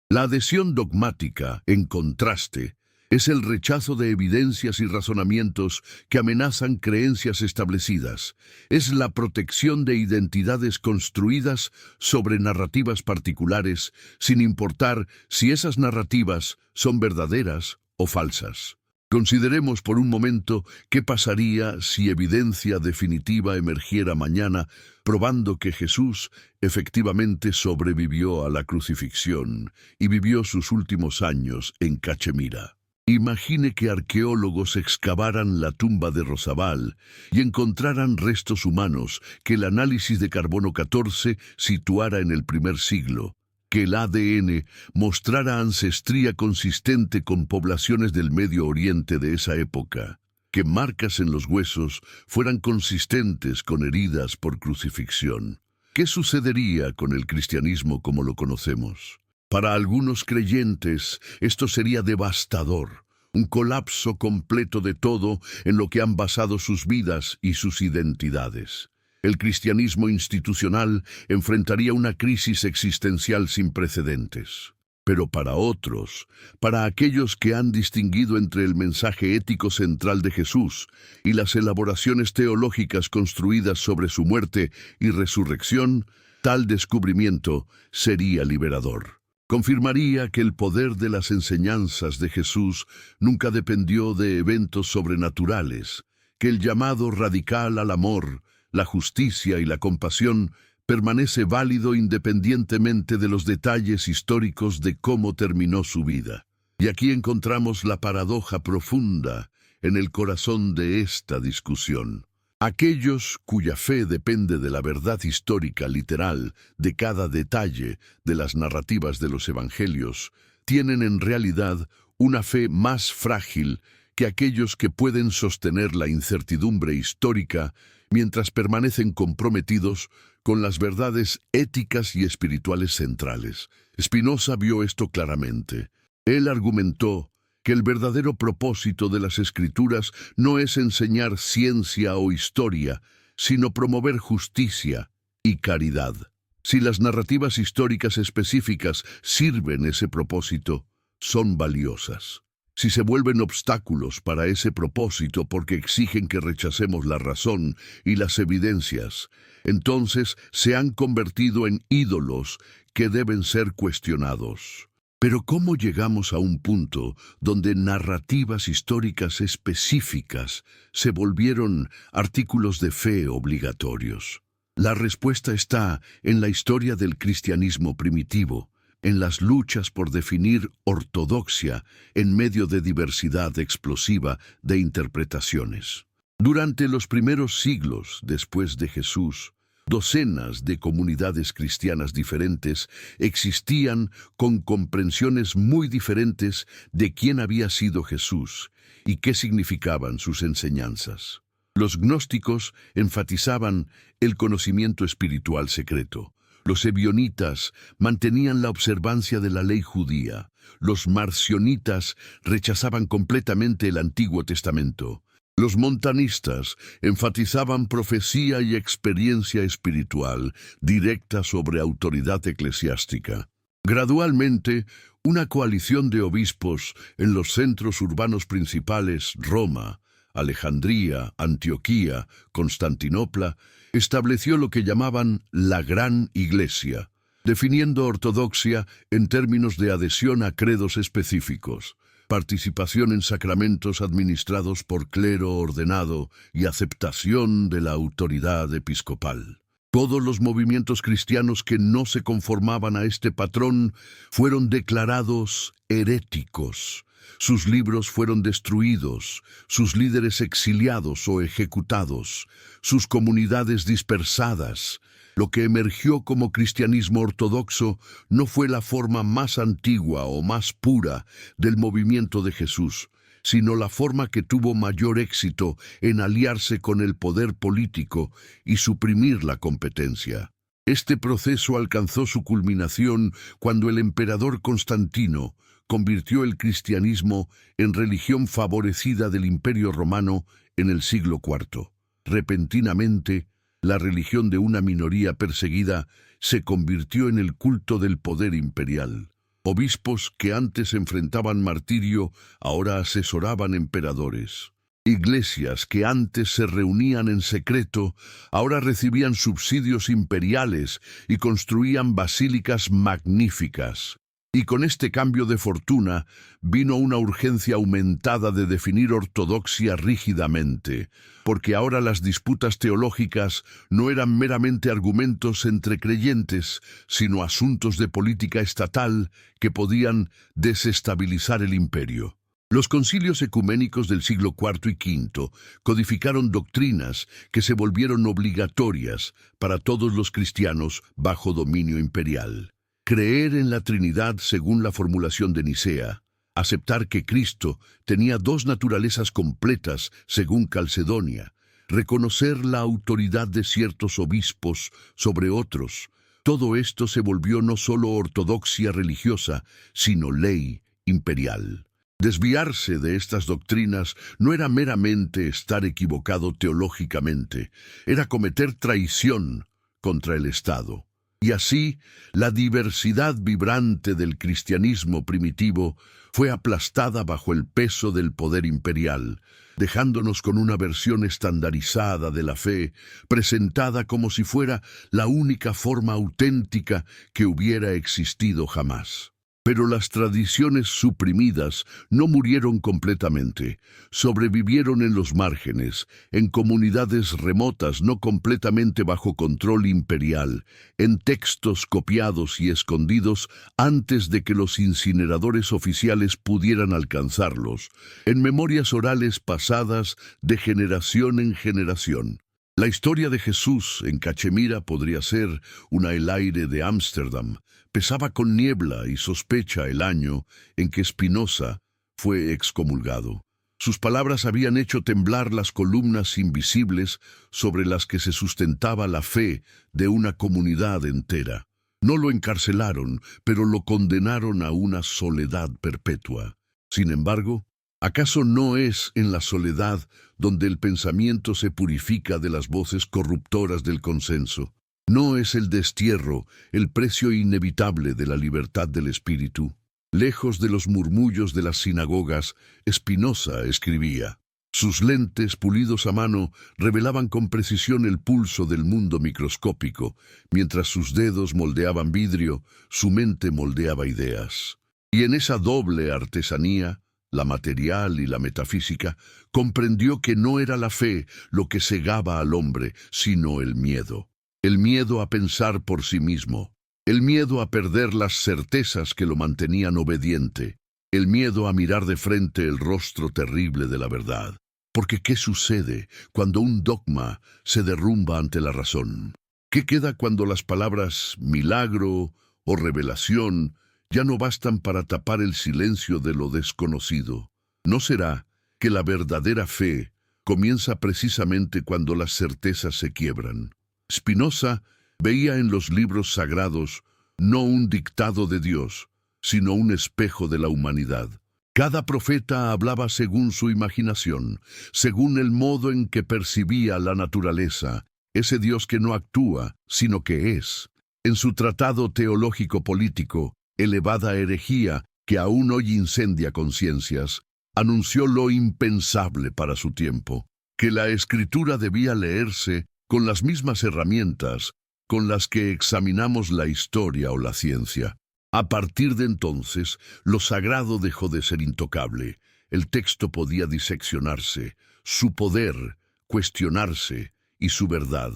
La adhesión dogmática, en contraste, es el rechazo de evidencias y razonamientos que amenazan creencias establecidas. Es la protección de identidades construidas sobre narrativas particulares, sin importar si esas narrativas son verdaderas o falsas. Consideremos por un momento qué pasaría si evidencia definitiva emergiera mañana, probando que Jesús efectivamente sobrevivió a la crucifixión y vivió sus últimos años en Cachemira. Imagine que arqueólogos excavaran la tumba de Rosabal y encontraran restos humanos que el análisis de carbono 14 situara en el primer siglo, que el ADN mostrara ancestría consistente con poblaciones del Medio Oriente de esa época, que marcas en los huesos fueran consistentes con heridas por crucifixión. ¿Qué sucedería con el cristianismo como lo conocemos? Para algunos creyentes, esto sería devastador, un colapso completo de todo en lo que han basado sus vidas y sus identidades. El cristianismo institucional enfrentaría una crisis existencial sin precedentes. Pero para otros, para aquellos que han distinguido entre el mensaje ético central de Jesús y las elaboraciones teológicas construidas sobre su muerte y resurrección, tal descubrimiento sería liberador. Confirmaría que el poder de las enseñanzas de Jesús nunca dependió de eventos sobrenaturales, que el llamado radical al amor, la justicia y la compasión permanece válido independientemente de los detalles históricos de cómo terminó su vida. Y aquí encontramos la paradoja profunda en el corazón de esta discusión. Aquellos cuya fe depende de la verdad histórica literal de cada detalle de las narrativas de los evangelios, tienen en realidad una fe más frágil que aquellos que pueden sostener la incertidumbre histórica mientras permanecen comprometidos con las verdades éticas y espirituales centrales. Spinoza vio esto claramente. Él argumentó que el verdadero propósito de las Escrituras no es enseñar ciencia o historia, sino promover justicia y caridad. Si las narrativas históricas específicas sirven ese propósito, son valiosas. Si se vuelven obstáculos para ese propósito porque exigen que rechacemos la razón y las evidencias, entonces se han convertido en ídolos que deben ser cuestionados. Pero ¿cómo llegamos a un punto donde narrativas históricas específicas se volvieron artículos de fe obligatorios? La respuesta está en la historia del cristianismo primitivo, en las luchas por definir ortodoxia en medio de diversidad explosiva de interpretaciones. Durante los primeros siglos después de Jesús, docenas de comunidades cristianas diferentes existían con comprensiones muy diferentes de quién había sido Jesús y qué significaban sus enseñanzas. Los gnósticos enfatizaban el conocimiento espiritual secreto. Los ebionitas mantenían la observancia de la ley judía. Los marcionitas rechazaban completamente el Antiguo Testamento. Los montanistas enfatizaban profecía y experiencia espiritual directa sobre autoridad eclesiástica. Gradualmente, una coalición de obispos en los centros urbanos principales, Roma, Alejandría, Antioquía, Constantinopla, estableció lo que llamaban la Gran Iglesia, definiendo ortodoxia en términos de adhesión a credos específicos, participación en sacramentos administrados por clero ordenado y aceptación de la autoridad episcopal. Todos los movimientos cristianos que no se conformaban a este patrón fueron declarados heréticos. Sus libros fueron destruidos, sus líderes exiliados o ejecutados, sus comunidades dispersadas. Lo que emergió como cristianismo ortodoxo no fue la forma más antigua o más pura del movimiento de Jesús, sino la forma que tuvo mayor éxito en aliarse con el poder político y suprimir la competencia. Este proceso alcanzó su culminación cuando el emperador Constantino convirtió el cristianismo en religión favorecida del Imperio Romano en el siglo IV. Repentinamente, la religión de una minoría perseguida se convirtió en el culto del poder imperial. Obispos que antes enfrentaban martirio ahora asesoraban emperadores. Iglesias que antes se reunían en secreto ahora recibían subsidios imperiales y construían basílicas magníficas. Y con este cambio de fortuna vino una urgencia aumentada de definir ortodoxia rígidamente, porque ahora las disputas teológicas no eran meramente argumentos entre creyentes, sino asuntos de política estatal que podían desestabilizar el imperio. Los concilios ecuménicos del siglo IV y V codificaron doctrinas que se volvieron obligatorias para todos los cristianos bajo dominio imperial. Creer en la Trinidad según la formulación de Nicea, aceptar que Cristo tenía dos naturalezas completas según Calcedonia, reconocer la autoridad de ciertos obispos sobre otros, todo esto se volvió no solo ortodoxia religiosa, sino ley imperial. Desviarse de estas doctrinas no era meramente estar equivocado teológicamente, era cometer traición contra el Estado. Y así, la diversidad vibrante del cristianismo primitivo fue aplastada bajo el peso del poder imperial, dejándonos con una versión estandarizada de la fe, presentada como si fuera la única forma auténtica que hubiera existido jamás. Pero las tradiciones suprimidas no murieron completamente. Sobrevivieron en los márgenes, en comunidades remotas no completamente bajo control imperial, en textos copiados y escondidos antes de que los incineradores oficiales pudieran alcanzarlos, en memorias orales pasadas de generación en generación. La historia de Jesús en Cachemira podría ser una El Aire de Ámsterdam. Pesaba con niebla y sospecha el año en que Spinoza fue excomulgado. Sus palabras habían hecho temblar las columnas invisibles sobre las que se sustentaba la fe de una comunidad entera. No lo encarcelaron, pero lo condenaron a una soledad perpetua. Sin embargo, ¿acaso no es en la soledad donde el pensamiento se purifica de las voces corruptoras del consenso? ¿No es el destierro el precio inevitable de la libertad del espíritu? Lejos de los murmullos de las sinagogas, Spinoza escribía. Sus lentes pulidos a mano revelaban con precisión el pulso del mundo microscópico. Mientras sus dedos moldeaban vidrio, su mente moldeaba ideas. Y en esa doble artesanía, la material y la metafísica, comprendió que no era la fe lo que cegaba al hombre, sino el miedo. El miedo a pensar por sí mismo, el miedo a perder las certezas que lo mantenían obediente, el miedo a mirar de frente el rostro terrible de la verdad. Porque ¿qué sucede cuando un dogma se derrumba ante la razón? ¿Qué queda cuando las palabras milagro o revelación ya no bastan para tapar el silencio de lo desconocido? ¿No será que la verdadera fe comienza precisamente cuando las certezas se quiebran? Spinoza veía en los libros sagrados no un dictado de Dios, sino un espejo de la humanidad. Cada profeta hablaba según su imaginación, según el modo en que percibía la naturaleza, ese Dios que no actúa, sino que es. En su tratado teológico-político, Elevada herejía, que aún hoy incendia conciencias, anunció lo impensable para su tiempo, que la Escritura debía leerse con las mismas herramientas con las que examinamos la historia o la ciencia. A partir de entonces, lo sagrado dejó de ser intocable. El texto podía diseccionarse, su poder cuestionarse y su verdad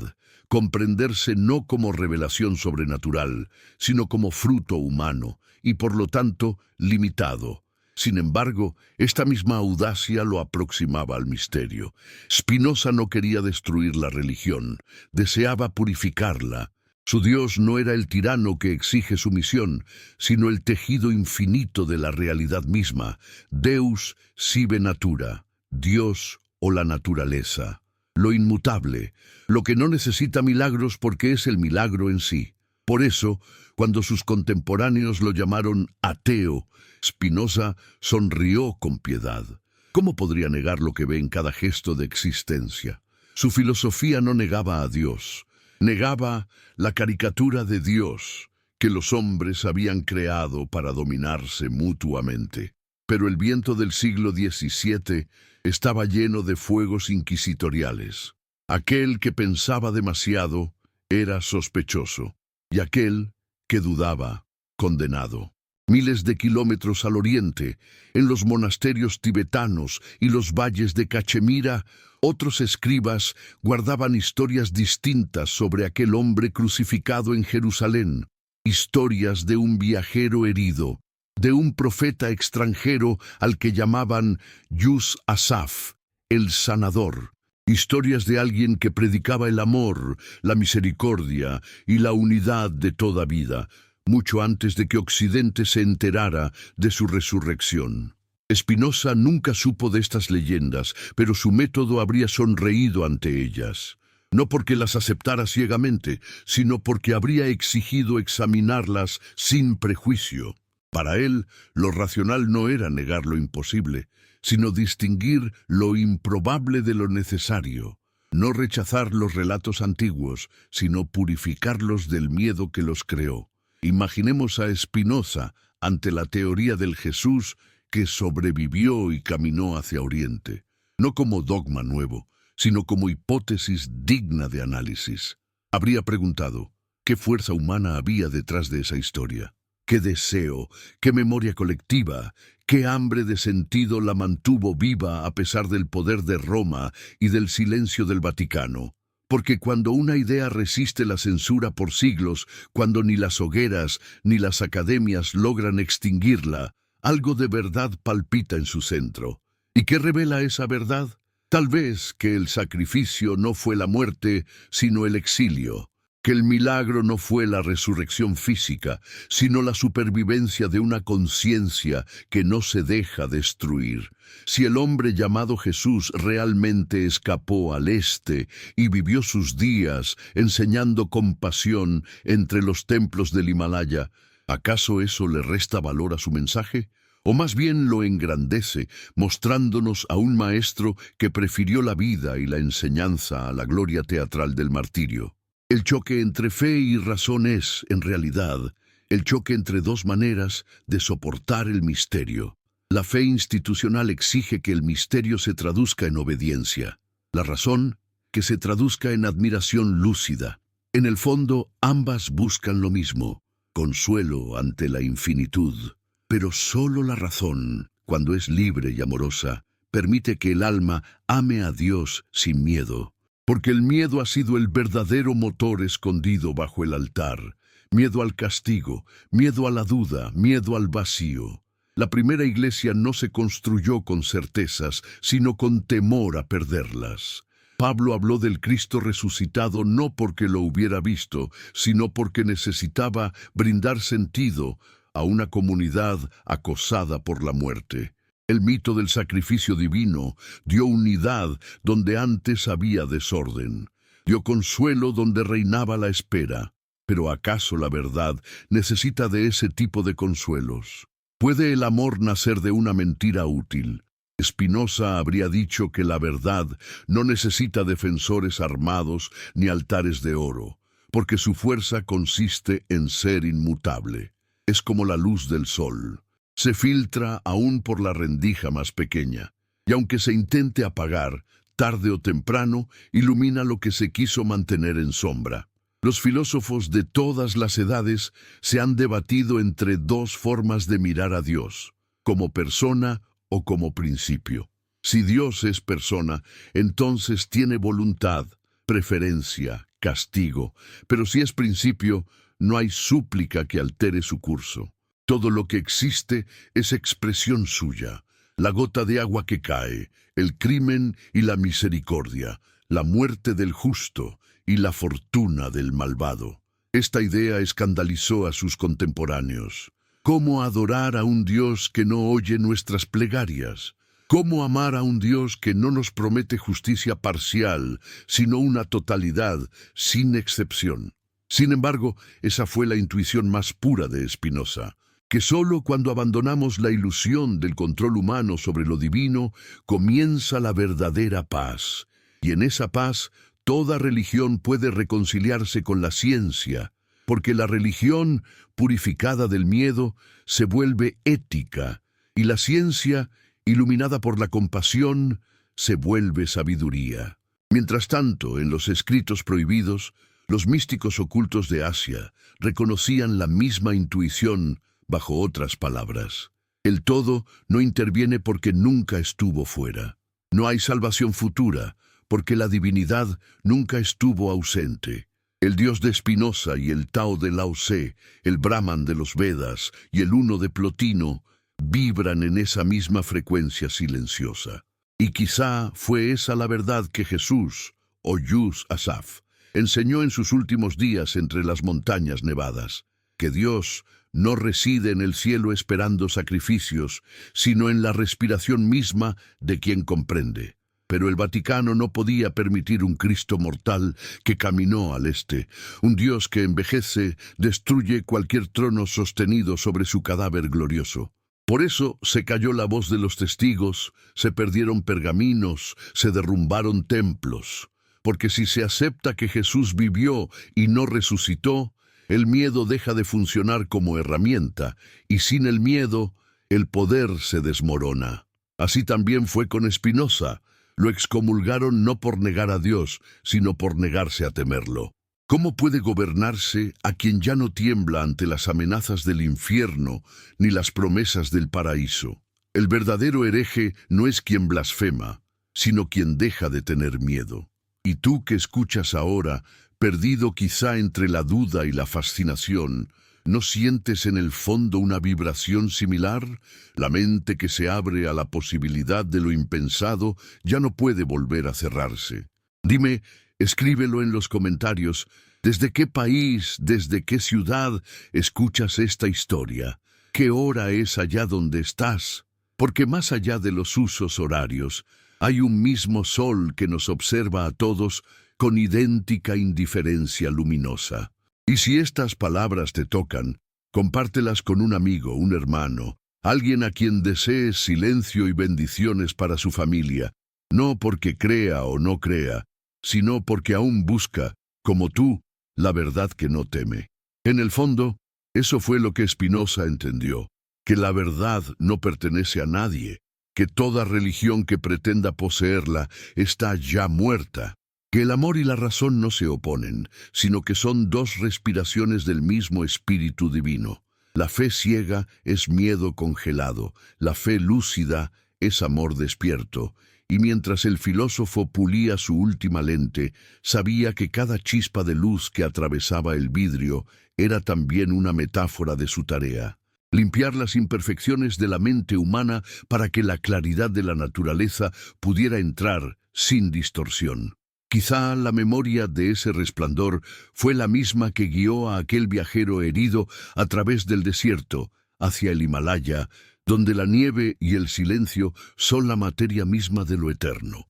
comprenderse no como revelación sobrenatural, sino como fruto humano y por lo tanto limitado. Sin embargo, esta misma audacia lo aproximaba al misterio. Spinoza no quería destruir la religión, deseaba purificarla. Su Dios no era el tirano que exige sumisión, sino el tejido infinito de la realidad misma, Deus sive natura, Dios o la naturaleza. Lo inmutable, lo que no necesita milagros porque es el milagro en sí. Por eso, cuando sus contemporáneos lo llamaron ateo, Spinoza sonrió con piedad. ¿Cómo podría negar lo que ve en cada gesto de existencia? Su filosofía no negaba a Dios, negaba la caricatura de Dios que los hombres habían creado para dominarse mutuamente. Pero el viento del siglo XVII estaba lleno de fuegos inquisitoriales. Aquel que pensaba demasiado era sospechoso, y aquel que dudaba, condenado. Miles de kilómetros al oriente, en los monasterios tibetanos y los valles de Cachemira, otros escribas guardaban historias distintas sobre aquel hombre crucificado en Jerusalén, historias de un viajero herido, de un profeta extranjero al que llamaban Yus Asaf, el sanador, historias de alguien que predicaba el amor, la misericordia y la unidad de toda vida, mucho antes de que Occidente se enterara de su resurrección. Spinoza nunca supo de estas leyendas, pero su método habría sonreído ante ellas. No porque las aceptara ciegamente, sino porque habría exigido examinarlas sin prejuicio. Para él, lo racional no era negar lo imposible, sino distinguir lo improbable de lo necesario. No rechazar los relatos antiguos, sino purificarlos del miedo que los creó. Imaginemos a Spinoza ante la teoría del Jesús que sobrevivió y caminó hacia Oriente, no como dogma nuevo, sino como hipótesis digna de análisis. Habría preguntado, ¿qué fuerza humana había detrás de esa historia? qué deseo, qué memoria colectiva, qué hambre de sentido la mantuvo viva a pesar del poder de Roma y del silencio del Vaticano. Porque cuando una idea resiste la censura por siglos, cuando ni las hogueras ni las academias logran extinguirla, algo de verdad palpita en su centro. ¿Y qué revela esa verdad? Tal vez que el sacrificio no fue la muerte, sino el exilio, que el milagro no fue la resurrección física, sino la supervivencia de una conciencia que no se deja destruir. Si el hombre llamado Jesús realmente escapó al este y vivió sus días enseñando compasión entre los templos del Himalaya, ¿acaso eso le resta valor a su mensaje? O más bien lo engrandece, mostrándonos a un maestro que prefirió la vida y la enseñanza a la gloria teatral del martirio. El choque entre fe y razón es, en realidad, el choque entre dos maneras de soportar el misterio. La fe institucional exige que el misterio se traduzca en obediencia. La razón, que se traduzca en admiración lúcida. En el fondo, ambas buscan lo mismo, consuelo ante la infinitud. Pero solo la razón, cuando es libre y amorosa, permite que el alma ame a Dios sin miedo. Porque el miedo ha sido el verdadero motor escondido bajo el altar. Miedo al castigo, miedo a la duda, miedo al vacío. La primera iglesia no se construyó con certezas, sino con temor a perderlas. Pablo habló del Cristo resucitado no porque lo hubiera visto, sino porque necesitaba brindar sentido a una comunidad acosada por la muerte. El mito del sacrificio divino dio unidad donde antes había desorden, dio consuelo donde reinaba la espera. Pero ¿acaso la verdad necesita de ese tipo de consuelos? ¿Puede el amor nacer de una mentira útil? Spinoza habría dicho que la verdad no necesita defensores armados ni altares de oro, porque su fuerza consiste en ser inmutable. Es como la luz del sol. Se filtra aún por la rendija más pequeña, y aunque se intente apagar, tarde o temprano, ilumina lo que se quiso mantener en sombra. Los filósofos de todas las edades se han debatido entre dos formas de mirar a Dios, como persona o como principio. Si Dios es persona, entonces tiene voluntad, preferencia, castigo, pero si es principio, no hay súplica que altere su curso. Todo lo que existe es expresión suya, la gota de agua que cae, el crimen y la misericordia, la muerte del justo y la fortuna del malvado. Esta idea escandalizó a sus contemporáneos. ¿Cómo adorar a un Dios que no oye nuestras plegarias? ¿Cómo amar a un Dios que no nos promete justicia parcial, sino una totalidad, sin excepción? Sin embargo, esa fue la intuición más pura de Spinoza, que sólo cuando abandonamos la ilusión del control humano sobre lo divino, comienza la verdadera paz. Y en esa paz, toda religión puede reconciliarse con la ciencia, porque la religión, purificada del miedo, se vuelve ética, y la ciencia, iluminada por la compasión, se vuelve sabiduría. Mientras tanto, en los escritos prohibidos, los místicos ocultos de Asia reconocían la misma intuición bajo otras palabras. El todo no interviene porque nunca estuvo fuera. No hay salvación futura, porque la divinidad nunca estuvo ausente. El Dios de Spinoza y el Tao de Lao Tse, el Brahman de los Vedas y el Uno de Plotino vibran en esa misma frecuencia silenciosa. Y quizá fue esa la verdad que Jesús, o Yus Asaf, enseñó en sus últimos días entre las montañas nevadas, que Dios no reside en el cielo esperando sacrificios, sino en la respiración misma de quien comprende. Pero el Vaticano no podía permitir un Cristo mortal que caminó al este, un Dios que envejece, destruye cualquier trono sostenido sobre su cadáver glorioso. Por eso se cayó la voz de los testigos, se perdieron pergaminos, se derrumbaron templos. Porque si se acepta que Jesús vivió y no resucitó, el miedo deja de funcionar como herramienta, y sin el miedo, el poder se desmorona. Así también fue con Spinoza. Lo excomulgaron no por negar a Dios, sino por negarse a temerlo. ¿Cómo puede gobernarse a quien ya no tiembla ante las amenazas del infierno ni las promesas del paraíso? El verdadero hereje no es quien blasfema, sino quien deja de tener miedo. Y tú que escuchas ahora, perdido quizá entre la duda y la fascinación, ¿no sientes en el fondo una vibración similar? La mente que se abre a la posibilidad de lo impensado ya no puede volver a cerrarse. Dime, escríbelo en los comentarios, ¿desde qué país, desde qué ciudad escuchas esta historia? ¿Qué hora es allá donde estás? Porque más allá de los usos horarios, hay un mismo sol que nos observa a todos con idéntica indiferencia luminosa. Y si estas palabras te tocan, compártelas con un amigo, un hermano, alguien a quien desees silencio y bendiciones para su familia, no porque crea o no crea, sino porque aún busca, como tú, la verdad que no teme. En el fondo, eso fue lo que Spinoza entendió, que la verdad no pertenece a nadie, que toda religión que pretenda poseerla está ya muerta, que el amor y la razón no se oponen, sino que son dos respiraciones del mismo espíritu divino. La fe ciega es miedo congelado, la fe lúcida es amor despierto, y mientras el filósofo pulía su última lente, sabía que cada chispa de luz que atravesaba el vidrio era también una metáfora de su tarea. Limpiar las imperfecciones de la mente humana para que la claridad de la naturaleza pudiera entrar sin distorsión. Quizá la memoria de ese resplandor fue la misma que guió a aquel viajero herido a través del desierto, hacia el Himalaya, donde la nieve y el silencio son la materia misma de lo eterno.